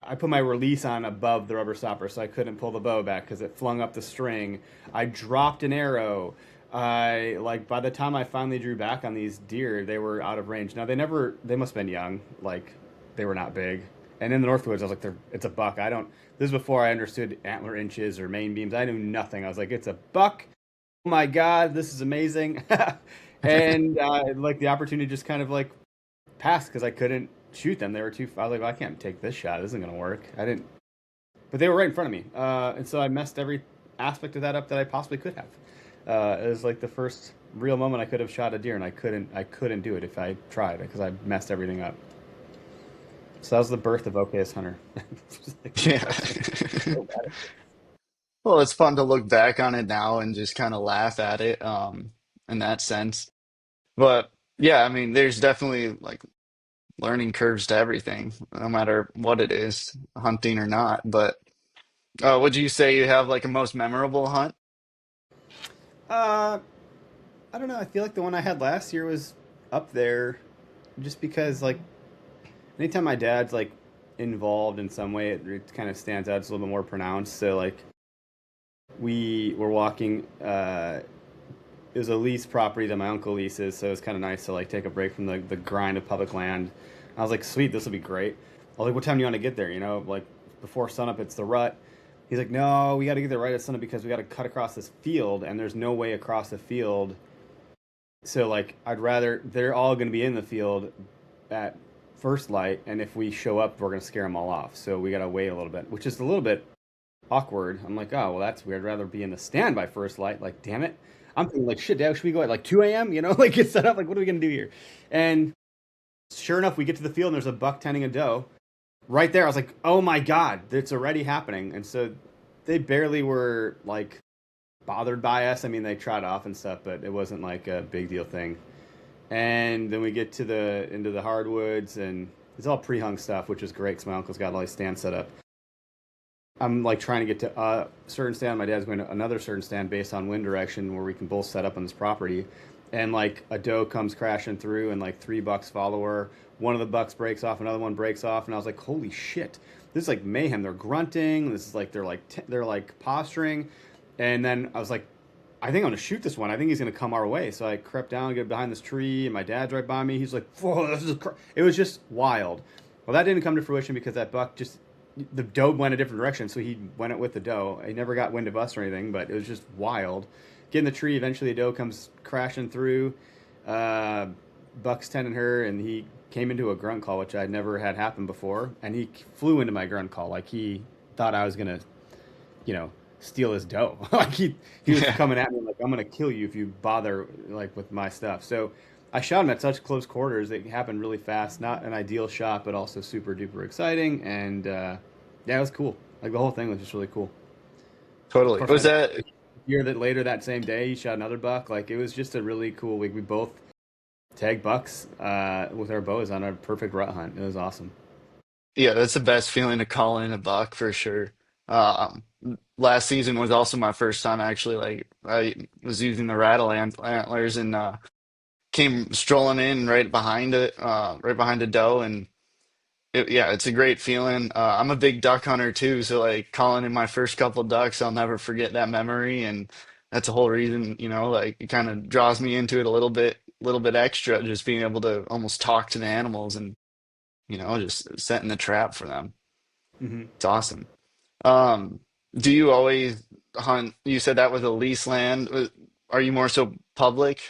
Speaker 2: I put my release on above the rubber stopper, so I couldn't pull the bow back because it flung up the string. I dropped an arrow. I like by the time I finally drew back on these deer, they were out of range. Now they must have been young, like they were not big. And in the Northwoods, I was like, it's a buck. I don't. This is before I understood antler inches or main beams. I knew nothing. I was like, it's a buck. Oh my god, this is amazing. And like the opportunity just kind of like passed because I couldn't shoot them. They were too. I was like, well, I can't take this shot. This isn't gonna work. I didn't. But they were right in front of me, and so I messed every aspect of that up that I possibly could have. It was like the first real moment I could have shot a deer, and I couldn't. I couldn't do it if I tried because I messed everything up. So that was the birth of Okayest Hunter. Just like,
Speaker 1: Yeah.
Speaker 2: so bad.
Speaker 1: Well, it's fun to look back on it now and just kind of laugh at it, in that sense. But yeah, I mean, there's definitely like learning curves to everything, no matter what it is, hunting or not. But would you say you have like a most memorable hunt?
Speaker 2: I don't know. I feel like the one I had last year was up there, just because like anytime my dad's like involved in some way, it kind of stands out. It's a little bit more pronounced. So like we were walking. It was a lease property that my uncle leases, so it was kind of nice to like take a break from the grind of public land. I was like, sweet, this will be great. I was like, what time do you want to get there? You know, like before sunup, it's the rut. He's like, no, we got to get there right at sunup because we got to cut across this field, and there's no way across the field. So like, I'd rather they're all going to be in the field at first light, and if we show up, we're going to scare them all off. So we got to wait a little bit, which is a little bit awkward. I'm like, oh, well, that's weird. I'd rather be in the stand by first light. Like, damn it. I'm thinking, like, shit, Dad, should we go at like 2 a.m.? You know, like get set up. Like, what are we going to do here? And sure enough, we get to the field and there's a buck tending a doe right there. I was like, oh my God, it's already happening. And so they barely were like bothered by us. I mean, they trot off and stuff, but it wasn't like a big deal thing. And then we get to into the hardwoods, and it's all pre-hung stuff, which is great because my uncle's got all these stands set up. I'm like trying to get to a certain stand. My dad's going to another certain stand based on wind direction where we can both set up on this property. And like a doe comes crashing through, and like three bucks follow her. One of the bucks breaks off, another one breaks off, and I was like, holy shit, this is like mayhem. They're grunting. This is like they're like posturing. And then I was like, I think I'm gonna shoot this one. I think he's gonna come our way. So I crept down, get behind this tree, and my dad's right by me. He's like, whoa, this is it was just wild. Well, that didn't come to fruition because that buck just the doe went a different direction, so he went it with the doe. He never got wind of us or anything, but it was just wild. Get in the tree. Eventually, a doe comes crashing through. Buck's tending her, and he came into a grunt call, which I'd never had happen before. And he flew into my grunt call like he thought I was gonna, you know, steal his doe. Like he was
Speaker 1: Yeah.
Speaker 2: coming at me like, I'm gonna kill you if you bother like with my stuff. So I shot him at such close quarters. It happened really fast. Not an ideal shot, but also super duper exciting. And yeah, it was cool. Like the whole thing was just really cool. Of
Speaker 1: Totally.
Speaker 2: course,
Speaker 1: Was that
Speaker 2: a year that later that same day, he shot another buck. Like it was just a really cool week. We both tagged bucks with our bows on a perfect rut hunt. It was awesome.
Speaker 1: Yeah, that's the best feeling to call in a buck for sure. Um, Last season was also my first time actually. Like I was using the antlers and came strolling in right behind a doe, and yeah, it's a great feeling. I'm a big duck hunter too, so like calling in my first couple ducks, I'll never forget that memory, and that's the whole reason, like it kind of draws me into it little bit extra, just being able to almost talk to the animals and just setting the trap for them.
Speaker 2: Hmm.
Speaker 1: It's awesome. Um, do you always hunt? You said that was a lease land. Are you more so public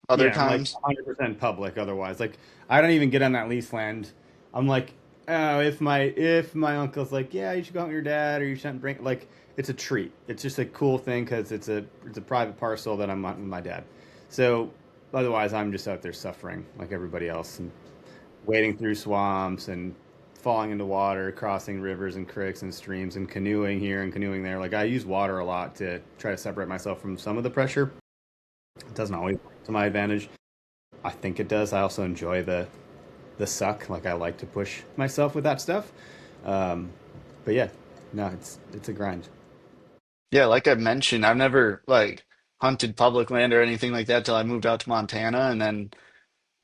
Speaker 1: other
Speaker 2: Yeah, I'm like
Speaker 1: times?
Speaker 2: 100% public otherwise. Like I don't even get on that lease land. I'm like, oh, if my uncle's like, yeah, you should go out with your dad or you shouldn't bring like it's a treat. It's just a cool thing because it's a private parcel that I'm on with my dad. So otherwise, I'm just out there suffering like everybody else and wading through swamps and falling into water, crossing rivers and creeks and streams and canoeing here and canoeing there. Like I use water a lot to try to separate myself from some of the pressure. It doesn't always work to my advantage. I think it does. I also enjoy the suck. Like I like to push myself with that stuff. Um, but yeah, no, it's a grind.
Speaker 1: Yeah, like I mentioned, I've never like hunted public land or anything like that till I moved out to Montana, and then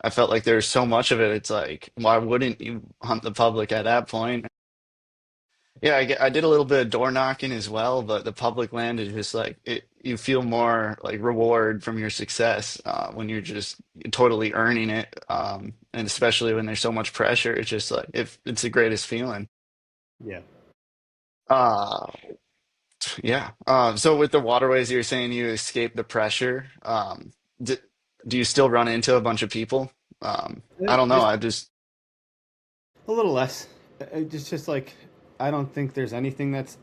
Speaker 1: I felt like there's so much of it. It's like, why wouldn't you hunt the public at that point? Yeah, I did a little bit of door knocking as well, but the public land is just like you feel more like reward from your success when you're just totally earning it, and especially when there's so much pressure. It's just like if it's the greatest feeling.
Speaker 2: Yeah.
Speaker 1: Uh, yeah. So with the waterways, you're saying you escape the pressure. Do, do you still run into a bunch of people? I don't know.
Speaker 2: Just
Speaker 1: I just
Speaker 2: a little less. It's just like I don't think there's anything that's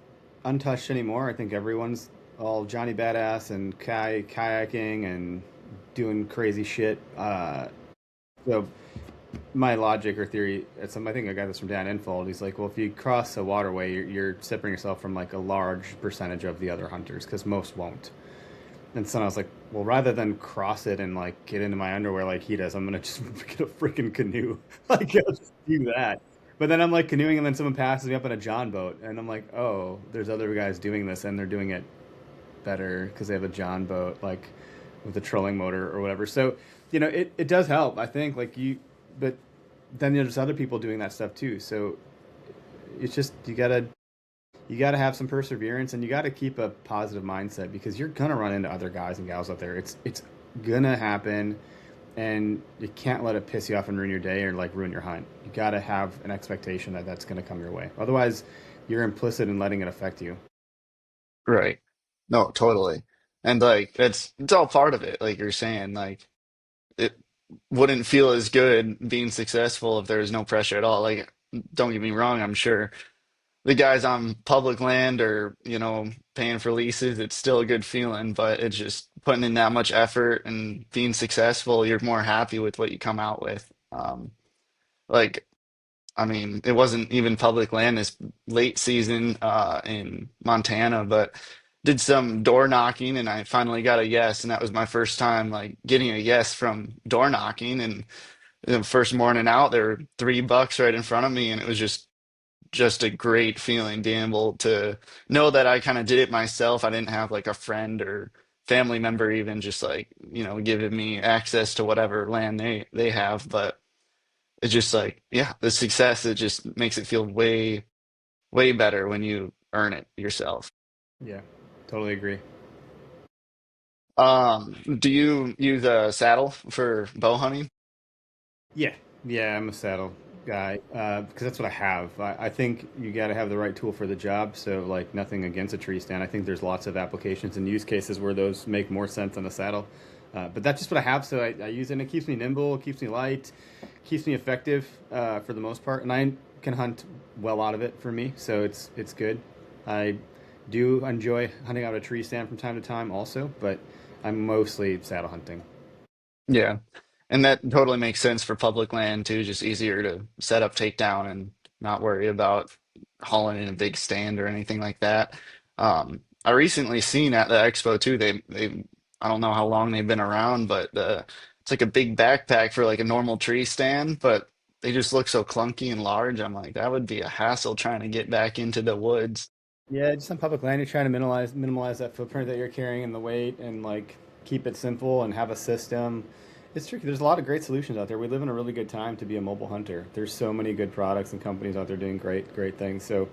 Speaker 2: untouched anymore. I think everyone's all Johnny Badass and kayaking and doing crazy shit. So my logic or theory, I think I got this from Dan Infold. He's like, well, if you cross a waterway, you're separating yourself from like a large percentage of the other hunters because most won't. And so I was like, well, rather than cross it and like get into my underwear like he does, I'm gonna just get a freaking canoe. Like, I'll just do that. But then I'm like canoeing, and then someone passes me up in a John boat, and I'm like, oh, there's other guys doing this, and they're doing it better because they have a John boat. Like, with a trolling motor or whatever. So, it does help, I think. But then there's other people doing that stuff too. So it's just you gotta have some perseverance, and you gotta keep a positive mindset, because you're gonna run into other guys and gals out there. It's gonna happen, and you can't let it piss you off and ruin your day or like ruin your hunt. You gotta have an expectation that that's gonna come your way. Otherwise, you're implicit in letting it affect you.
Speaker 1: Right. No, totally. And like it's all part of it, like you're saying. Like it wouldn't feel as good being successful if there was no pressure at all. Like, don't get me wrong, I'm sure the guys on public land or, paying for leases, it's still a good feeling, but it's just putting in that much effort and being successful, you're more happy with what you come out with. Like, I mean, it wasn't even public land this late season in Montana, but did some door knocking and I finally got a yes, and that was my first time like getting a yes from door knocking. And the first morning out, there were $3 right in front of me, and it was just a great feeling being able to know that I kind of did it myself. I didn't have like a friend or family member even just like, giving me access to whatever land they have, but it's just like, yeah, the success, it just makes it feel way, way better when you earn it yourself.
Speaker 2: Yeah, totally agree.
Speaker 1: Do you use a saddle for bow hunting?
Speaker 2: Yeah, yeah, I'm a saddle guy because that's what I have. I think you got to have the right tool for the job. So, like, nothing against a tree stand. I think there's lots of applications and use cases where those make more sense than a saddle. But that's just what I have. So I use it, and it keeps me nimble, it keeps me light, keeps me effective for the most part, and I can hunt well out of it for me. So it's good. I do enjoy hunting out a tree stand from time to time also, but I'm mostly saddle hunting.
Speaker 1: Yeah. And that totally makes sense for public land too, just easier to set up, take down, and not worry about hauling in a big stand or anything like that. I recently seen at the expo too, they I don't know how long they've been around, but it's like a big backpack for like a normal tree stand, but they just look so clunky and large. I'm like, that would be a hassle trying to get back into the woods.
Speaker 2: Yeah, just on public land, you're trying to minimize that footprint that you're carrying and the weight, and like keep it simple and have a system. It's tricky. There's a lot of great solutions out there. We live in a really good time to be a mobile hunter. There's so many good products and companies out there doing great things. So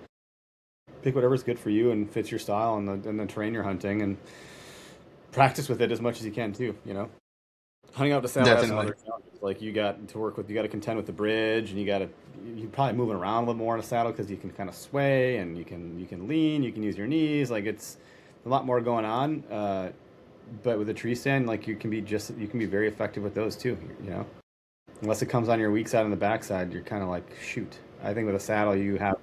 Speaker 2: pick whatever's good for you and fits your style and the terrain you're hunting, and practice with it as much as you can too. Hunting out the saddle has some
Speaker 1: Definitely.
Speaker 2: other challenges. Like you got to work with, you got to contend with the bridge, and you probably moving around a little more in a saddle because you can kind of sway and you can lean, you can use your knees. Like it's a lot more going on. But with a tree stand, like you can be very effective with those too. Unless it comes on your weak side and the back side, you're kind of like shoot. I think with a saddle, you have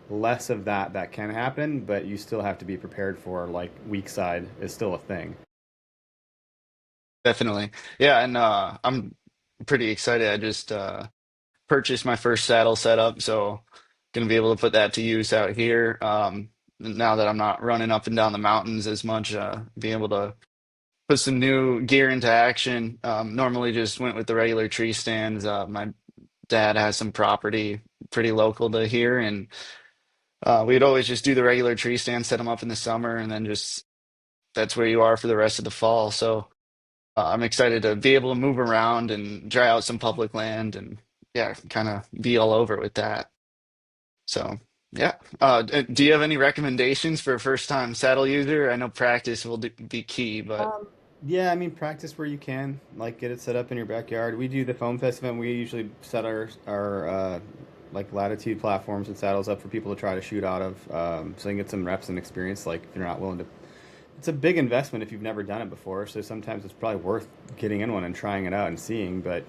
Speaker 2: less of that can happen, but you still have to be prepared for like weak side is still a thing.
Speaker 1: Definitely. Yeah, and I'm pretty excited. I just purchased my first saddle setup, so gonna be able to put that to use out here. Now that I'm not running up and down the mountains as much, be able to put some new gear into action. Normally just went with the regular tree stands. My dad has some property pretty local to here, and we'd always just do the regular tree stand, set them up in the summer, and then just that's where you are for the rest of the fall. So I'm excited to be able to move around and try out some public land and yeah, kind of be all over with that. So yeah. Do you have any recommendations for a first time saddle user? I know practice will be key, but
Speaker 2: Yeah, I mean, practice where you can. Like, get it set up in your backyard. We do the foam fest event. We usually set our like latitude platforms and saddles up for people to try to shoot out of, so they can get some reps and experience. Like, if you're not willing to, it's a big investment if you've never done it before. So sometimes it's probably worth getting in one and trying it out and seeing. But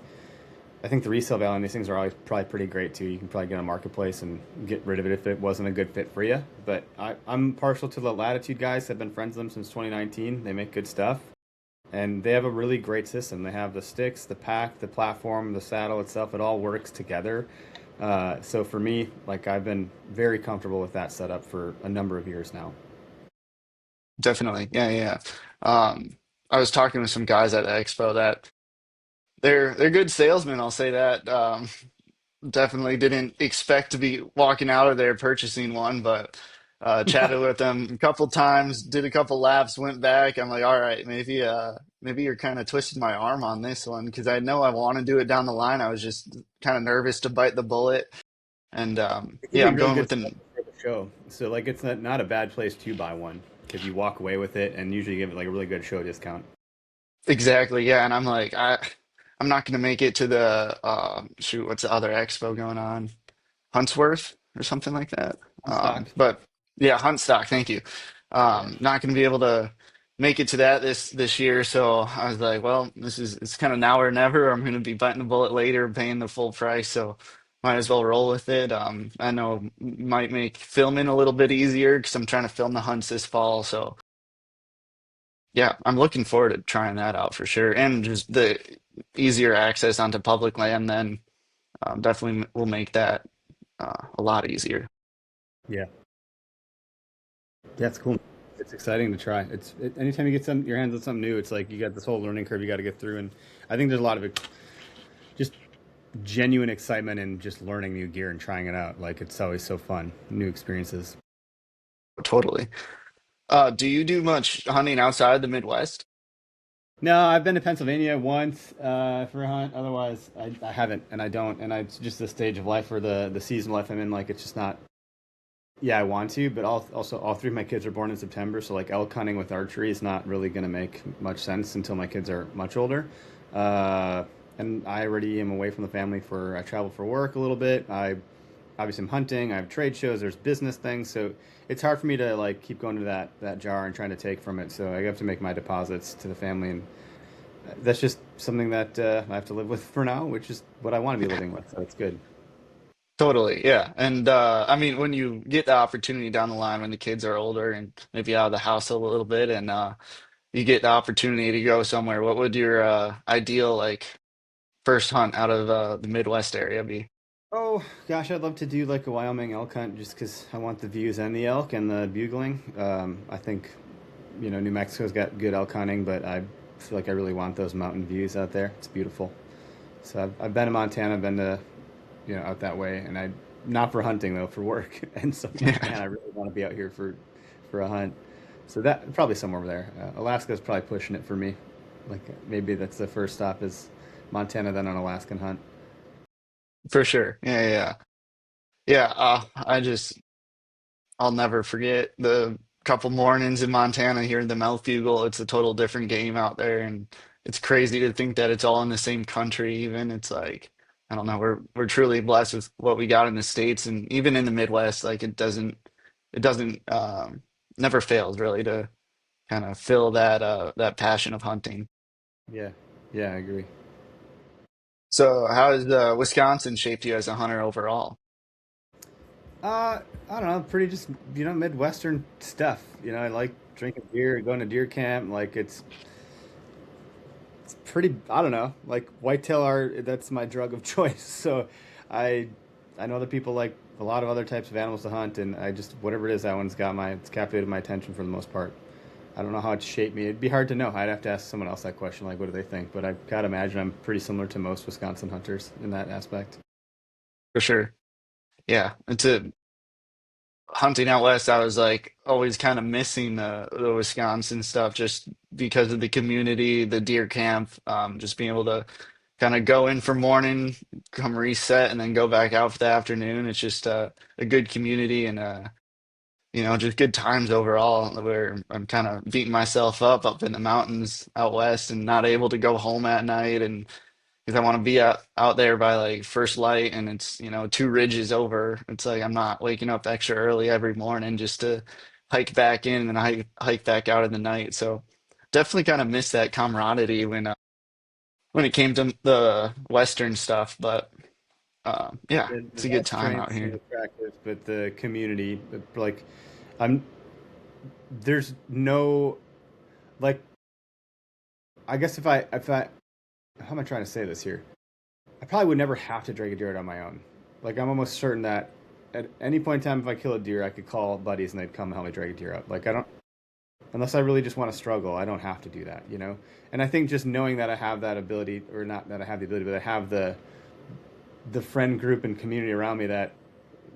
Speaker 2: I think the resale value on these things are always probably pretty great too. You can probably get on marketplace and get rid of it if it wasn't a good fit for you. But I'm partial to the latitude guys. I've been friends with them since 2019. They make good stuff. And they have a really great system. They have the sticks, the pack, the platform, the saddle itself. It all works together. So for me, like I've been very comfortable with that setup for a number of years now.
Speaker 1: definitely. Yeah, yeah. I was talking with some guys at the expo that they're good salesmen, I'll say that. Definitely didn't expect to be walking out of there purchasing one, but Chatted with him a couple times, did a couple laps, went back. I'm like, all right, maybe you're kind of twisting my arm on this one because I know I want to do it down the line. I was just kind of nervous to bite the bullet, and
Speaker 2: It can
Speaker 1: yeah,
Speaker 2: be
Speaker 1: I'm
Speaker 2: really
Speaker 1: going
Speaker 2: good
Speaker 1: with
Speaker 2: stuff
Speaker 1: an
Speaker 2: for the show. So like it's not a bad place to buy one because you walk away with it and usually give it like a really good show discount.
Speaker 1: exactly, yeah. And I'm like, I'm not gonna make it to the shoot, what's the other expo going on? Huntsworth or something like that.
Speaker 2: On stock.
Speaker 1: But yeah, Huntstock, thank you.
Speaker 2: Yeah.
Speaker 1: Not going to be able to make it to that this year, so I was like, well, it's kind of now or never. I'm going to be biting the bullet later, paying the full price, so might as well roll with it. I know might make filming a little bit easier because I'm trying to film the hunts this fall, so yeah, I'm looking forward to trying that out for sure, and just the easier access onto public land then definitely will make that a lot easier.
Speaker 2: Yeah. Yeah, it's cool. It's exciting to try. Anytime you get your hands on something new, it's like you got this whole learning curve you got to get through, and I think there's a lot of just genuine excitement in just learning new gear and trying it out. Like it's always so fun, new experiences.
Speaker 1: Totally. Do you do much hunting outside the Midwest?
Speaker 2: No, I've been to Pennsylvania once for a hunt. Otherwise, I haven't, and I don't. And it's just the stage of life or the season of life I'm in. Like it's just not. Yeah, I want to, but also all three of my kids are born in September, so like elk hunting with archery is not really going to make much sense until my kids are much older. Uh, and I already am away from the family I travel for work a little bit. I obviously am hunting. I have trade shows. There's business things, so it's hard for me to like keep going to that jar and trying to take from it. So I have to make my deposits to the family, and that's just something that I have to live with for now, which is what I want to be living with. So it's good.
Speaker 1: Totally, yeah. And I mean, when you get the opportunity down the line when the kids are older and maybe out of the house a little bit, and you get the opportunity to go somewhere, what would your ideal like first hunt out of the Midwest area be?
Speaker 2: Oh gosh, I'd love to do like a Wyoming elk hunt just because I want the views and the elk and the bugling. I think New Mexico's got good elk hunting, but I feel like I really want those mountain views out there. It's beautiful. So I've been to Montana, I've been to out that way, and I not for hunting though, for work. And so I'm like,
Speaker 1: Yeah,
Speaker 2: man, I really want to be out here for a hunt. So that probably somewhere over there. Alaska's probably pushing it for me. Like maybe that's the first stop is Montana, then an Alaskan hunt.
Speaker 1: for sure. Yeah, yeah, yeah. Yeah, I'll never forget the couple mornings in Montana hearing the mouth bugle. It's a total different game out there, and it's crazy to think that it's all in the same country. Even it's like I don't know. We're truly blessed with what we got in the States, and even in the Midwest, like it doesn't never fails really to kind of fill that passion of hunting.
Speaker 2: Yeah, yeah, I agree.
Speaker 1: So how has Wisconsin shaped you as a hunter overall?
Speaker 2: I don't know, pretty just Midwestern stuff. I like drinking beer, going to deer camp. Like it's pretty. I don't know, like whitetail art. That's my drug of choice. So, I I know that people like a lot of other types of animals to hunt, and I just whatever it is, that one's got it's captivated my attention for the most part. I don't know how it shaped me. It'd be hard to know. I'd have to ask someone else that question, like what do they think? But I gotta imagine I'm pretty similar to most Wisconsin hunters in that aspect.
Speaker 1: For sure. Yeah, it's a hunting out west, I was like always kind of missing the Wisconsin stuff just because of the community, the deer camp, just being able to kind of go in for morning, come reset, and then go back out for the afternoon. It's just a good community and just good times overall. Where I'm kind of beating myself up in the mountains out west and not able to go home at night and because I want to be out there by like first light and it's two ridges over. It's like I'm not waking up extra early every morning just to hike back in and hike back out in the night. So definitely kind of miss that camaraderie when it came to the Western stuff. But yeah,
Speaker 2: The
Speaker 1: it's a good
Speaker 2: vets
Speaker 1: time
Speaker 2: trains
Speaker 1: out
Speaker 2: seem
Speaker 1: here
Speaker 2: attractive, but the community, like, I'm there's no like. I guess if I how am I trying to say this here? I probably would never have to drag a deer out on my own. Like I'm almost certain that at any point in time, if I kill a deer, I could call buddies and they'd come help me drag a deer out. Like I don't, unless I really just want to struggle, I don't have to do that. And I think just knowing that I have that ability, or not that I have the ability, but I have the friend group and community around me that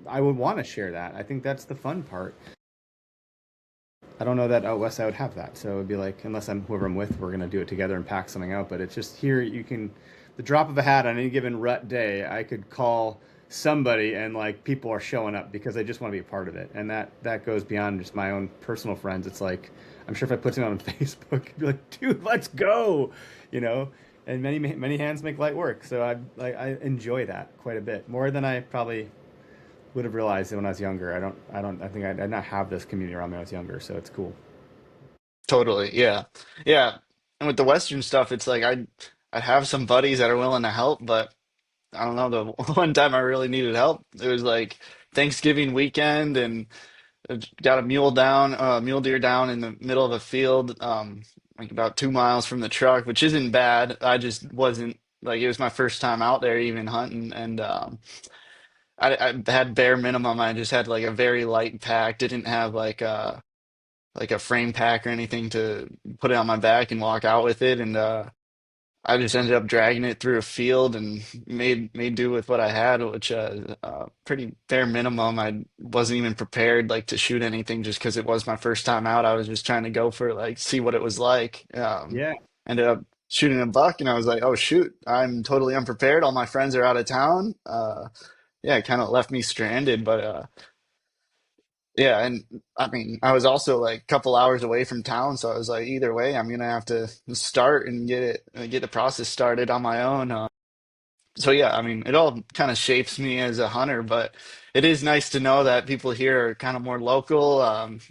Speaker 2: I would want to share that. I think that's the fun part. I don't know that out west I would have that. So it would be like, unless I'm whoever I'm with, we're gonna do it together and pack something out. But it's just here you can, the drop of a hat on any given rut day, I could call somebody and like people are showing up because they just want to be a part of it, and that goes beyond just my own personal friends. It's like I'm sure if I put something on Facebook, it'd be like, dude, let's go, you know. And many hands make light work. So I enjoy that quite a bit more than I probably would have realized it when I was younger. I think I did not have this community around me when I was younger, so it's cool.
Speaker 1: Totally. Yeah. Yeah. And with the Western stuff, it's like I'd have some buddies that are willing to help, but I don't know, the one time I really needed help, it was like Thanksgiving weekend and got a mule deer down in the middle of a field, like about 2 miles from the truck, which isn't bad. I just wasn't like it was my first time out there even hunting, and I had bare minimum. I just had like a very light pack, didn't have like a frame pack or anything to put it on my back and walk out with it, and I just ended up dragging it through a field and made do with what I had, which pretty bare minimum. I wasn't even prepared like to shoot anything just because it was my first time out. I was just trying to go for like see what it was like.
Speaker 2: Yeah,
Speaker 1: Ended up shooting a buck, and I was like, oh shoot, I'm totally unprepared. All my friends are out of town. Yeah, it kind of left me stranded, but yeah, and I mean, I was also like a couple hours away from town, so I was like, either way, I'm gonna have to start and get the process started on my own. So yeah, I mean, it all kind of shapes me as a hunter, but it is nice to know that people here are kind of more local.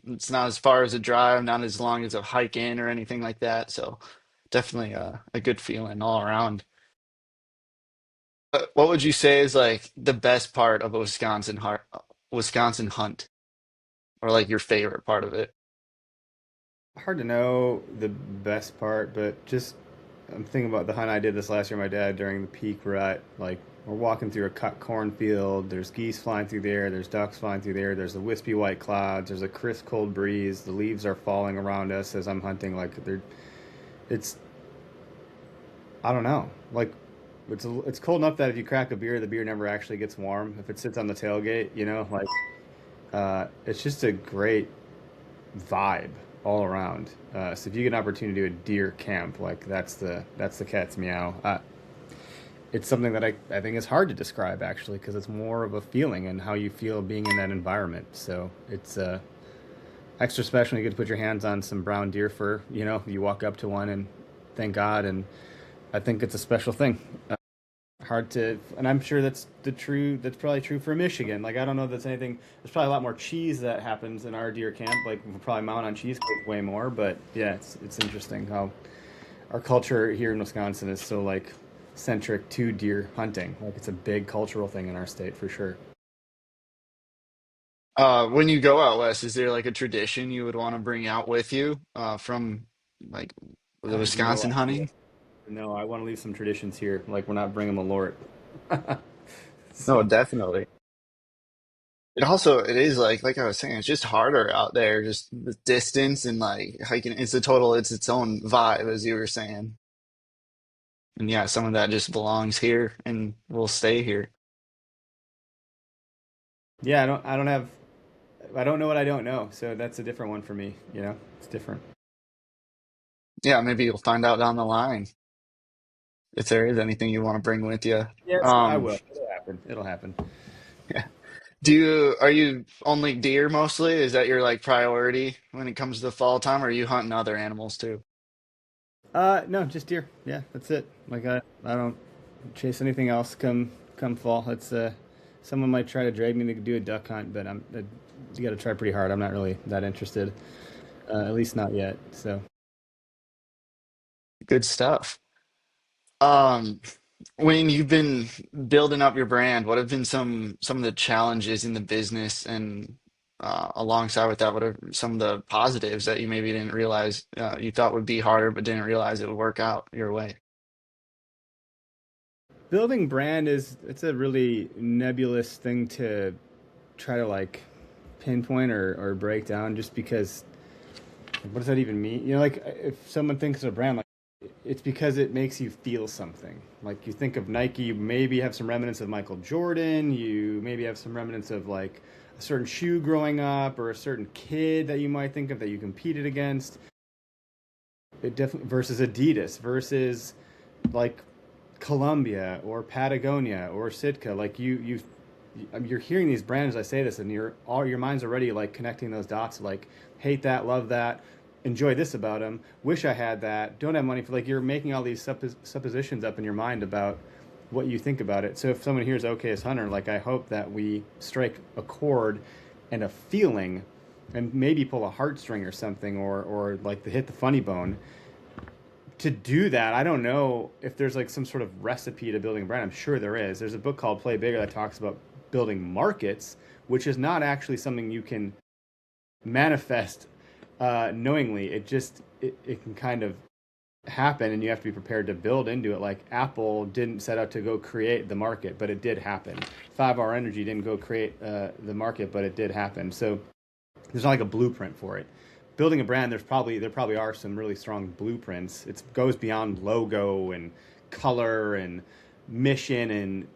Speaker 1: It's not as far as a drive, not as long as a hike in or anything like that. So definitely a good feeling all around. What would you say is like the best part of a Wisconsin hunt, or like your favorite part of it?
Speaker 2: hard to know the best part, but just I'm thinking about the hunt I did this last year with my dad during the peak rut. Like we're walking through a cut cornfield. There's geese flying through the air. There's ducks flying through the air. There's the wispy white clouds. There's a crisp cold breeze. The leaves are falling around us as I'm hunting. Like they're, it's I don't know. Like it's cold enough that if you crack a beer, the beer never actually gets warm. If it sits on the tailgate, you know, like it's just a great vibe all around. So if you get an opportunity to do a deer camp, like that's the cat's meow. It's something that I think is hard to describe actually because it's more of a feeling and how you feel being in that environment. So it's extra special when you get to put your hands on some brown deer fur. You know, you walk up to one and thank God, and I think it's a special thing. Hard to, and I'm sure that's probably true for Michigan. Like I don't know if that's anything. There's probably a lot more cheese that happens in our deer camp. Like we'll probably mount on cheese way more. But yeah, it's interesting how our culture here in Wisconsin is so like centric to deer hunting. Like it's a big cultural thing in our state for sure.
Speaker 1: When you go out west, is there like a tradition you would want to bring out with you from like the
Speaker 2: I have no
Speaker 1: Wisconsin
Speaker 2: idea.
Speaker 1: hunting?
Speaker 2: No, I want to leave some traditions here. Like we're not bringing Malort.
Speaker 1: No,
Speaker 2: So
Speaker 1: definitely. It is like I was saying, it's just harder out there, just the distance and like hiking. It's its own vibe, as you were saying. And yeah, some of that just belongs here and will stay here.
Speaker 2: yeah, I don't know what I don't know. So that's a different one for me. You know, it's different.
Speaker 1: Yeah, maybe you'll find out down the line if there is anything you want to bring with you.
Speaker 2: Yes, I
Speaker 1: Um,
Speaker 2: will. It'll happen. It'll happen.
Speaker 1: are you only deer mostly? Is that your like priority when it comes to the fall time, or are you hunting other animals too?
Speaker 2: No, just deer. Yeah, that's it. Like I don't chase anything else come fall. It's someone might try to drag me to do a duck hunt, but you got to try pretty hard. I'm not really that interested. At least not yet. So
Speaker 1: Good stuff. Um, when you've been building up your brand, what have been some of the challenges in the business, and alongside with that, what are some of the positives that you maybe didn't realize you thought would be harder, but didn't realize it would work out your way?
Speaker 2: building brand is it's a really nebulous thing to try to like pinpoint or break down just because what does that even mean? You know, like if someone thinks of a brand, like it's because it makes you feel something. Like you think of Nike, you maybe have some remnants of Michael Jordan. You maybe have some remnants of like a certain shoe growing up or a certain kid that you might think of that you competed against. It definitely versus Adidas versus like Columbia or Patagonia or Sitka. Like you're hearing these brands. I say this, and your mind's already like connecting those dots. Like hate that, love that, enjoy this about them. Wish I had that. Don't have money for, like, you're making all these suppositions up in your mind about what you think about it. So if someone hears Okayest Hunter, like I hope that we strike a chord and a feeling, and maybe pull a heartstring or something, or like hit the funny bone. To do that, I don't know if there's like some sort of recipe to building a brand. I'm sure there is. There's a book called Play Bigger that talks about building markets, which is not actually something you can manifest knowingly. It can kind of happen, and you have to be prepared to build into it. Like Apple didn't set out to go create the market, but it did happen. 5-Hour Energy didn't go create the market, but it did happen. So there's not like a blueprint for it. Building a brand, there probably are some really strong blueprints. It goes beyond logo and color and mission and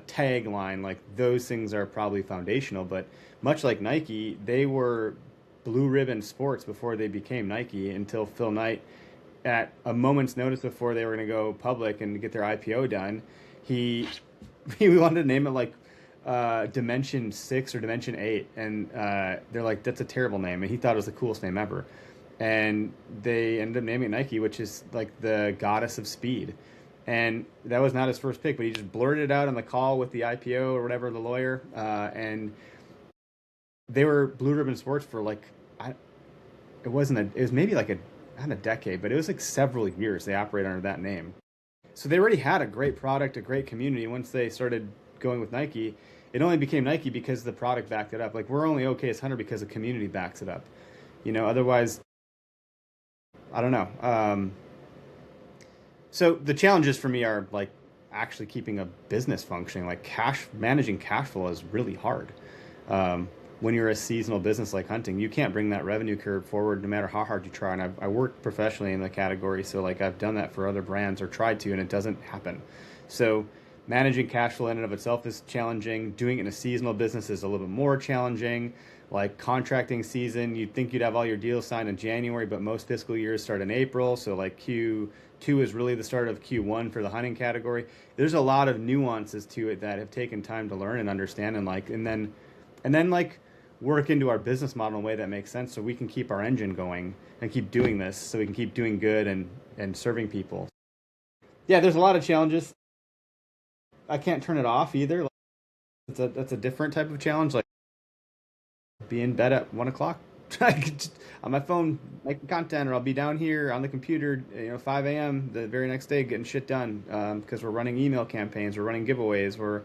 Speaker 2: tagline. Like those things are probably foundational. But much like Nike, they were blue ribbon sports before they became Nike, until Phil Knight, at a moment's notice before they were going to go public and get their IPO done, he he wanted to name it like Dimension 6 or Dimension 8, and they're like, that's a terrible name, and he thought it was the coolest name ever, and they ended up naming it Nike, which is like the goddess of speed. And that was not his first pick, but he just blurted it out on the call with the IPO or whatever, the lawyer, and they were blue ribbon sports for like, it was maybe like not a decade, but it was like several years they operated under that name. So they already had a great product, a great community. Once they started going with Nike, it only became Nike because the product backed it up. Like, we're only Okayest Hunter because the community backs it up. Otherwise, I don't know. So the challenges for me are like actually keeping a business functioning. Like managing cash flow is really hard. When you're a seasonal business like hunting, you can't bring that revenue curve forward no matter how hard you try. And I work professionally in the category, so like I've done that for other brands or tried to, and it doesn't happen. So managing cash flow in and of itself is challenging. Doing it in a seasonal business is a little bit more challenging. Like contracting season, you'd think you'd have all your deals signed in January, but most fiscal years start in April. So like Q2 is really the start of Q1 for the hunting category. There's a lot of nuances to it that have taken time to learn and understand, and then like work into our business model in a way that makes sense, so we can keep our engine going and keep doing this, so we can keep doing good and serving people. Yeah, there's a lot of challenges. I can't turn it off either. That's a different type of challenge. Like, be in bed at 1 o'clock on my phone making content, or I'll be down here on the computer, 5 a.m. the very next day getting shit done, because we're running email campaigns, we're running giveaways, we're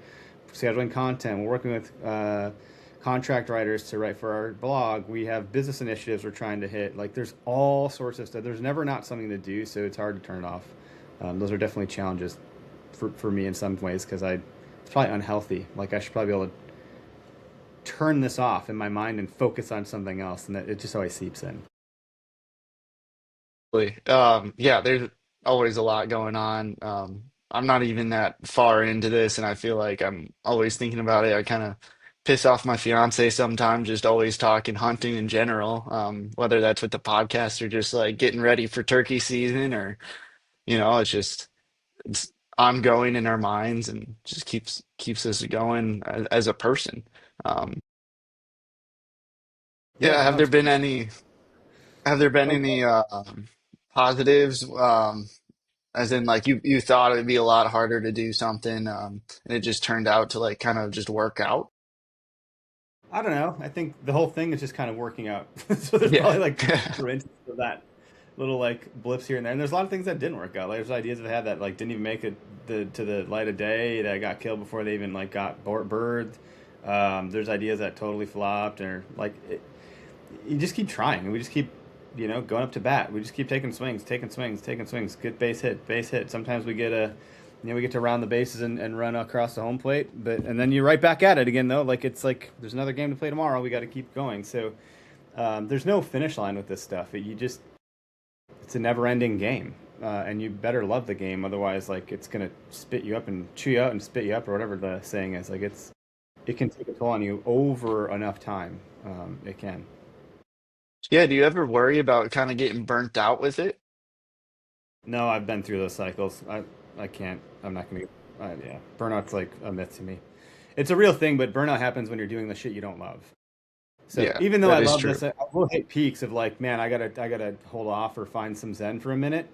Speaker 2: scheduling content, we're working with contract writers to write for our blog. We have business initiatives we're trying to hit. Like, there's all sorts of stuff. There's never not something to do, so it's hard to turn it off. Those are definitely challenges for me in some ways, because it's probably unhealthy. Like, I should probably be able to turn this off in my mind and focus on something else, and that it just always seeps in.
Speaker 1: Yeah, there's always a lot going on. I'm not even that far into this, and I feel like I'm always thinking about it. I kind of piss off my fiance sometimes, just always talking hunting in general, whether that's with the podcast or just like getting ready for turkey season, or it's just it's ongoing in our minds and just keeps us going as a person. Um,
Speaker 2: Yeah,
Speaker 1: yeah,
Speaker 2: no, it's
Speaker 1: have there been
Speaker 2: oh,
Speaker 1: any positives? As in, like, you thought it'd be a lot harder to do something, and it just turned out to like kind of just work out.
Speaker 2: I don't know. I think the whole thing is just kind of working out. So there's
Speaker 1: Yeah.
Speaker 2: probably like for instance of that little like blips here and there. And there's a lot of things that didn't work out. Like, there's ideas I've had that like didn't even make it to the light of day, that got killed before they even like got birthed. There's ideas that totally flopped, or like you just keep trying, and we just keep going up to bat. We just keep taking swings, taking swings, taking swings. Get base hit, base hit. Sometimes we get to round the bases and run across the home plate, and then you're right back at it again though. Like, it's like there's another game to play tomorrow. We got to keep going. So there's no finish line with this stuff. It's a never ending game, and you better love the game. Otherwise, like, it's gonna spit you up and chew you out and spit you up, or whatever the saying is. Like, it can take a toll on you over enough time. It can.
Speaker 1: Yeah, do you ever worry about kind of getting burnt out with it?
Speaker 2: No, I've been through those cycles. I can't. I'm not gonna. Yeah, burnout's like a myth to me. It's a real thing, but burnout happens when you're doing the shit you don't love. So
Speaker 1: Yeah,
Speaker 2: even though I
Speaker 1: that is
Speaker 2: love
Speaker 1: true.
Speaker 2: this, I will hit peaks of like, man, I gotta hold off or find some zen for a minute.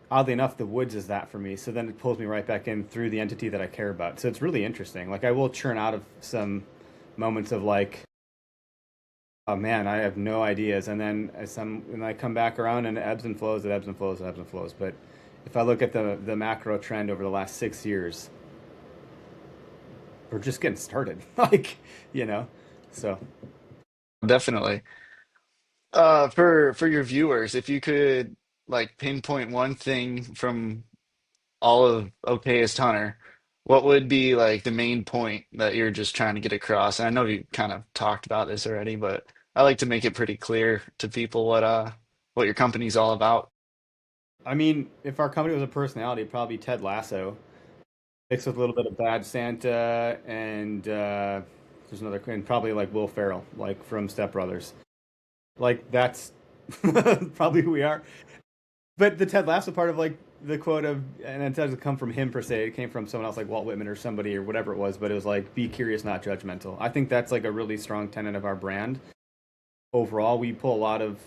Speaker 2: Oddly enough, the woods is that for me. So then it pulls me right back in through the entity that I care about. So it's really interesting. Like I will churn out of some moments of like, oh man, I have no ideas, and then and I come back around and it ebbs and flows, it ebbs and flows, it ebbs and flows. But if I look at the macro trend over the last 6 years, we're just getting started. Like, you know, so
Speaker 1: Definitely. For your viewers, if you could like pinpoint one thing from all of Okayest Hunter, what would be like the main point that you're just trying to get across? And I know you kind of talked about this already, but I like to make it pretty clear to people what your company's all about.
Speaker 2: I mean, if our company was a personality, it'd probably be Ted Lasso, mixed with a little bit of Bad Santa and there's another, and probably like Will Ferrell, like from Step Brothers. Like that's probably who we are. But the Ted Lasso part of like the quote of, and it doesn't come from him per se. It came from someone else like Walt Whitman or somebody or whatever it was. But it was like, be curious, not judgmental. I think that's like a really strong tenet of our brand. Overall, we pull a lot of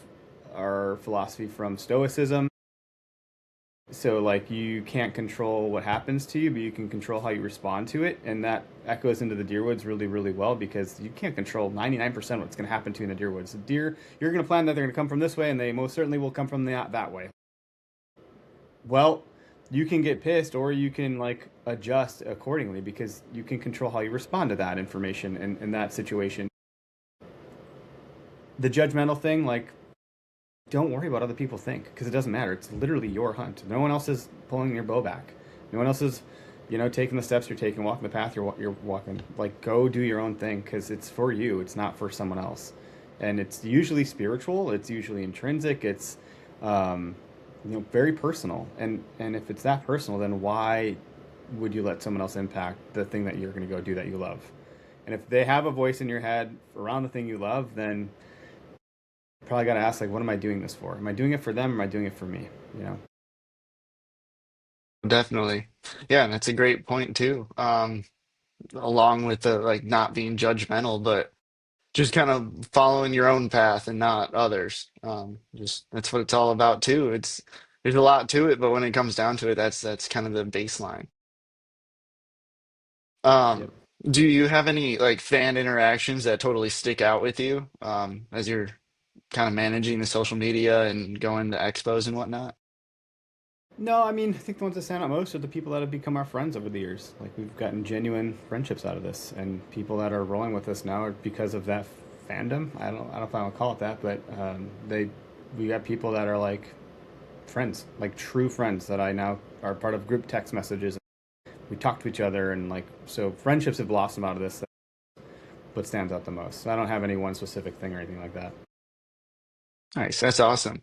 Speaker 2: our philosophy from Stoicism. So like you can't control what happens to you, but you can control how you respond to it, and that echoes into the deer woods really, really well because you can't control 99% of what's going to happen to you in the deer woods. The deer, you're going to plan that they're going to come from this way, and they most certainly will come from that way. Well, you can get pissed or you can like adjust accordingly because you can control how you respond to that information in that situation. The judgmental thing, like, don't worry about what other people think because it doesn't matter. It's literally your hunt. No one else is pulling your bow back. No one else is, taking the steps you're taking, walking the path you're walking. Like, go do your own thing because it's for you. It's not for someone else. And it's usually spiritual. It's usually intrinsic. It's, um, very personal. And if it's that personal, then why would you let someone else impact the thing that you're going to go do that you love? And if they have a voice in your head around the thing you love, then probably got to ask like, what am I doing this for? Am I doing it for them? Or am I doing it for me? You know?
Speaker 1: Definitely. Yeah, and that's a great point too. Along with the like not being judgmental, but just kind of following your own path and not others. Just that's what it's all about too. There's a lot to it, but when it comes down to it, that's kind of the baseline.
Speaker 2: Yep.
Speaker 1: Um, do you have any like fan interactions that totally stick out with you as you're kind of managing the social media and going to expos and whatnot?
Speaker 2: No, I mean, I think the ones that stand out most are the people that have become our friends over the years. Like we've gotten genuine friendships out of this, and people that are rolling with us now are because of that fandom. I don't know if I want to call it that, but we got people that are like friends, like true friends that I now are part of group text messages. We talk to each other, and like so, friendships have blossomed out of this. What stands out the most? So I don't have any one specific thing or anything like that.
Speaker 1: Nice, that's awesome.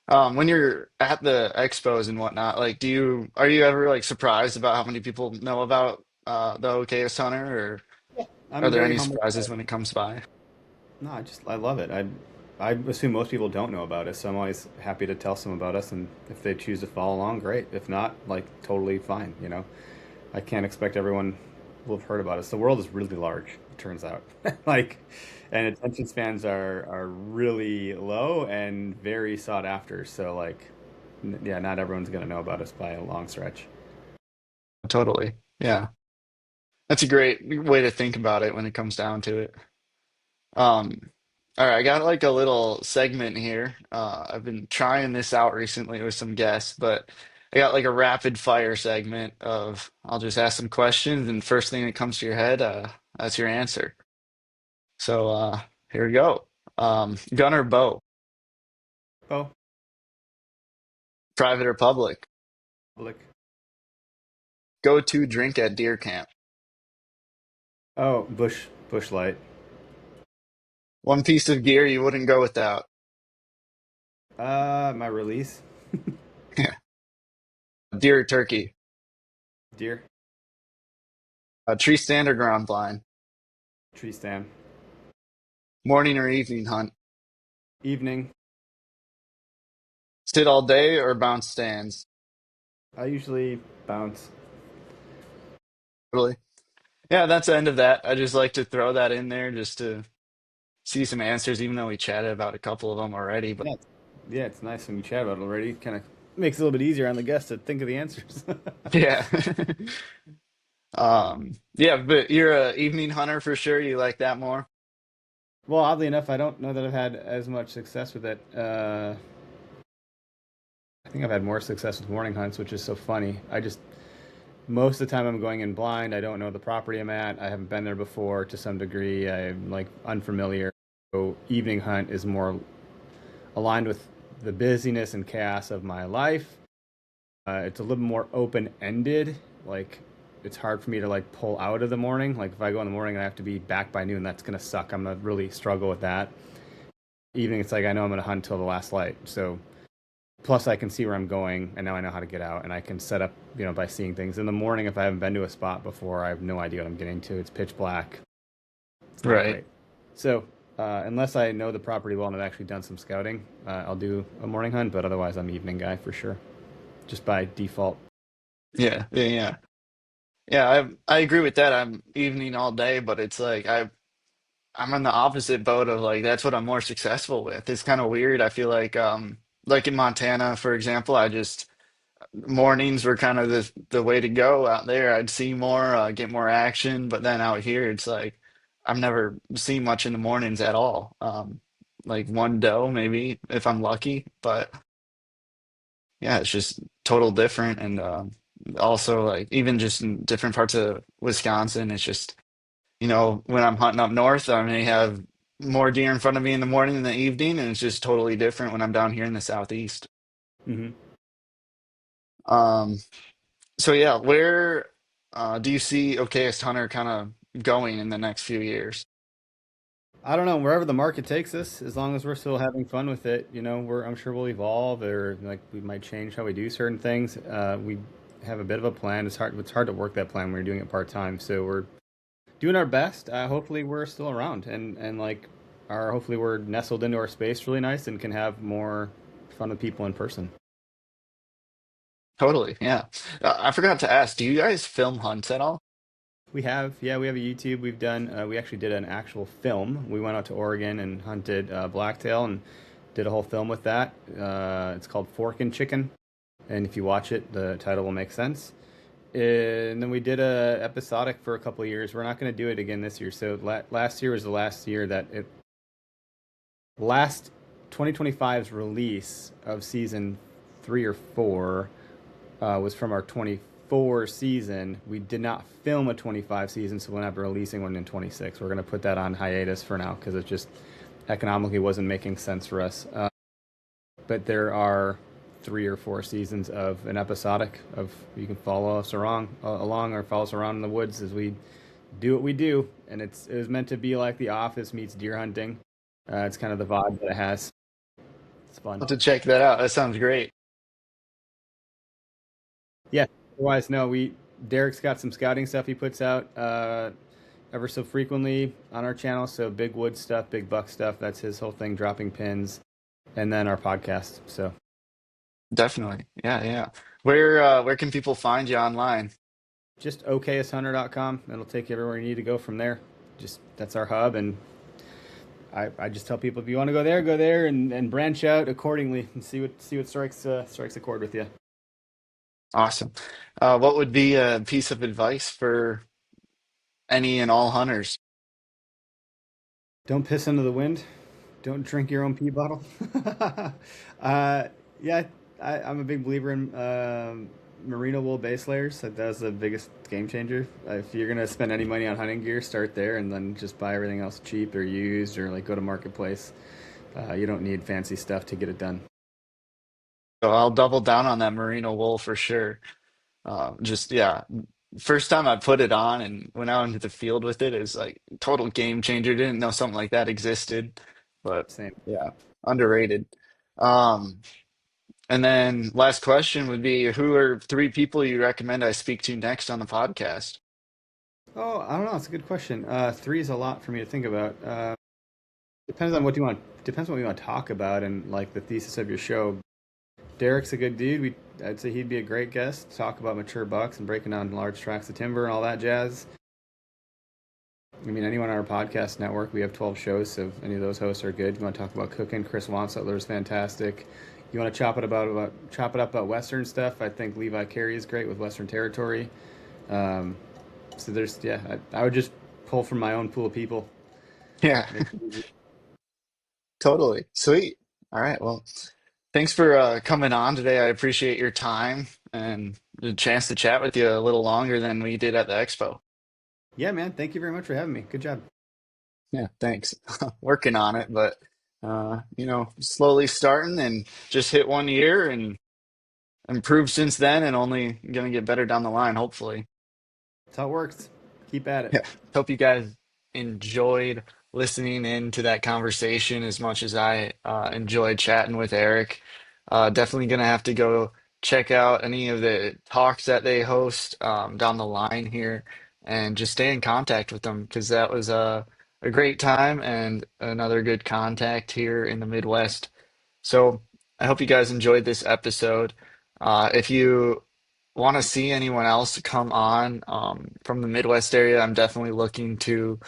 Speaker 1: When you're at the expos and whatnot, like, are you ever like surprised about how many people know about the Okayest Hunter, or are
Speaker 2: I'm
Speaker 1: there
Speaker 2: very
Speaker 1: any
Speaker 2: humbled by
Speaker 1: surprises
Speaker 2: it.
Speaker 1: when it comes by?
Speaker 2: No, I love it. I assume most people don't know about us, so I'm always happy to tell some about us, and if they choose to follow along, great. If not, like totally fine. I can't expect everyone will have heard about us. The world is really large, it turns out. Like, and attention spans are really low and very sought after. So like, yeah, not everyone's gonna know about us by a long stretch.
Speaker 1: Totally. Yeah. That's a great way to think about it when it comes down to it. Um, all right, I got like a little segment here. I've been trying this out recently with some guests, but I got like a rapid fire segment of I'll just ask some questions, and first thing that comes to your head, that's your answer. So here we go. Gun or bow,
Speaker 2: Oh,
Speaker 1: private or public,
Speaker 2: public.
Speaker 1: go to drink at deer camp,
Speaker 2: Oh, bush light.
Speaker 1: one piece of gear you wouldn't go without.
Speaker 2: My release.
Speaker 1: Deer or turkey,
Speaker 2: Deer.
Speaker 1: tree stand or ground blind.
Speaker 2: Tree stand.
Speaker 1: Morning or evening hunt?
Speaker 2: Evening.
Speaker 1: Sit all day or bounce stands?
Speaker 2: I usually bounce.
Speaker 1: Really? Yeah, that's the end of that. I just like to throw that in there just to see some answers, even though we chatted about a couple of them already. But
Speaker 2: Yeah, yeah, it's nice when you chat about it already. Kind of makes it a little bit easier on the guests to think of the answers.
Speaker 1: yeah. Yeah, but you're a evening hunter for sure. You like that more?
Speaker 2: Well, oddly enough, I don't know that I've had as much success with it. I think I've had more success with morning hunts, which is so funny. I just most of the time I'm going in blind. I don't know the property I'm at. I haven't been there before to some degree. I'm like unfamiliar. So evening hunt is more aligned with the busyness and chaos of my life. It's a little more open ended. Like it's hard for me to like pull out of the morning. Like if I go in the morning and I have to be back by noon, that's gonna suck. I'm gonna really struggle with that. Evening, it's like I know I'm gonna hunt till the last light. So plus I can see where I'm going, and now I know how to get out, and I can set up, by seeing things. In the morning, if I haven't been to a spot before, I have no idea what I'm getting to. It's pitch black. It's not
Speaker 1: Right.
Speaker 2: great. So unless I know the property well and I've actually done some scouting, I'll do a morning hunt. But otherwise, I'm an evening guy for sure, just by default.
Speaker 1: Yeah, yeah, yeah. Yeah, I agree with that. I'm evening all day, but it's like I'm in the opposite boat of like that's what I'm more successful with. It's kind of weird. I feel like in Montana, for example, I just mornings were kind of the way to go out there. I'd see more, get more action, but then out here it's like I've never seen much in the mornings at all. Like one doe maybe if I'm lucky, but yeah, it's just total different. And also like even just in different parts of Wisconsin, it's just when I'm hunting up north, I may have more deer in front of me in the morning than the evening, and it's just totally different when I'm down here in the southeast.
Speaker 2: Hmm.
Speaker 1: Um, so yeah, where do you see Okayest Hunter kind of going in the next few years?
Speaker 2: I don't know, wherever the market takes us, as long as we're still having fun with it, I'm sure we'll evolve, or like we might change how we do certain things. We have a bit of a plan. It's hard to work that plan when you're doing it part time. So we're doing our best. Hopefully we're still around, and like our hopefully we're nestled into our space really nice and can have more fun with people in person.
Speaker 1: Totally, yeah. I forgot to ask, do you guys film hunts at all?
Speaker 2: We have a YouTube. We actually did an actual film. We went out to Oregon and hunted blacktail and did a whole film with that. It's called Fork and Chicken, and if you watch it, the title will make sense. And then we did a episodic for a couple of years. We're not going to do it again this year. So last year was the last year that it last 2025's release of season 3 or 4 was from our 24 season. We did not film a 25 season, so we're not releasing one in 26. We're going to put that on hiatus for now because it just economically wasn't making sense for us. But there are 3 or 4 seasons of an episodic of you can follow us along or follow us around in the woods as we do what we do, and it was meant to be like The Office meets deer hunting. It's kind of the vibe that it has. It's
Speaker 1: I'll
Speaker 2: fun.
Speaker 1: have to check that out. That sounds great.
Speaker 2: Yeah. Otherwise, no. We Derek's got some scouting stuff he puts out ever so frequently on our channel. So big wood stuff, big buck stuff. That's his whole thing. Dropping pins, and then our podcast. So
Speaker 1: Definitely. Yeah, yeah. Where can people find you online?
Speaker 2: just okayesthunter.com. It'll take you everywhere you need to go from there. Just that's our hub, and I just tell people if you want to go there, and branch out accordingly and see what strikes a chord with you.
Speaker 1: Awesome. What would be a piece of advice for any and all hunters?
Speaker 2: Don't piss into the wind. Don't drink your own pee bottle. uh, yeah, I'm a big believer in merino wool base layers. That's the biggest game changer. If you're gonna spend any money on hunting gear, start there, and then just buy everything else cheap or used, or like go to marketplace. You don't need fancy stuff to get it done.
Speaker 1: So I'll double down on that merino wool for sure. Just yeah, first time I put it on and went out into the field with it, it was like total game changer. Didn't know something like that existed, but
Speaker 2: Same.
Speaker 1: yeah, underrated. Um, and then last question would be, who are 3 people you recommend I speak to next on the podcast?
Speaker 2: Oh, I don't know. It's a good question. Three is a lot for me to think about. Depends on what you want. Depends on what you want to talk about and like the thesis of your show. Derek's a good dude. I'd say he'd be a great guest. Talk about mature bucks and breaking down large tracts of timber and all that jazz. I mean, anyone on our podcast network, we have 12 shows, so if any of those hosts are good. You want to talk about cooking? Chris Wansutler is fantastic. You want to chop it up about Western stuff? I think Levi Carey is great with Western Territory. Um, so there's yeah, I would just pull from my own pool of people.
Speaker 1: Yeah,
Speaker 2: Make it easy.
Speaker 1: totally. Sweet. All right. Well, thanks for coming on today. I appreciate your time and the chance to chat with you a little longer than we did at the expo.
Speaker 2: Yeah, man. Thank you very much for having me. Good job.
Speaker 1: Yeah, thanks. Working on it, but slowly starting and just hit 1 year and improved since then and only gonna get better down the line, hopefully.
Speaker 2: That's how it works. Keep at it.
Speaker 1: Yeah. Hope you guys enjoyed listening in to that conversation as much as I enjoyed chatting with Eric. Definitely gonna have to go check out any of the talks that they host down the line here and just stay in contact with them because that was a great time and another good contact here in the Midwest. So I hope you guys enjoyed this episode. If you want to see anyone else come on from the Midwest area, I'm definitely looking to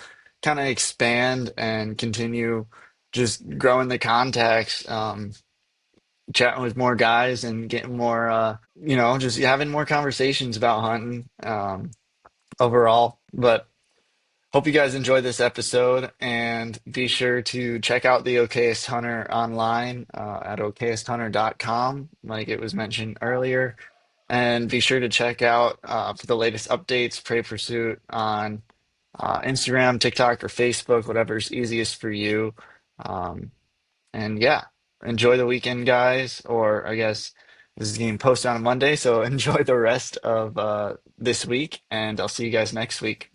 Speaker 1: kind of expand and continue just growing the contacts, chatting with more guys and getting more, just having more conversations about hunting overall. But hope you guys enjoyed this episode and be sure to check out the Okayest Hunter online at okayesthunter.com, like it was mentioned earlier. And be sure to check out for the latest updates, Pray Pursuit on Instagram, TikTok, or Facebook, whatever's easiest for you. Um, and yeah, enjoy the weekend, guys. Or I guess this is getting posted on a Monday, so enjoy the rest of this week, and I'll see you guys next week.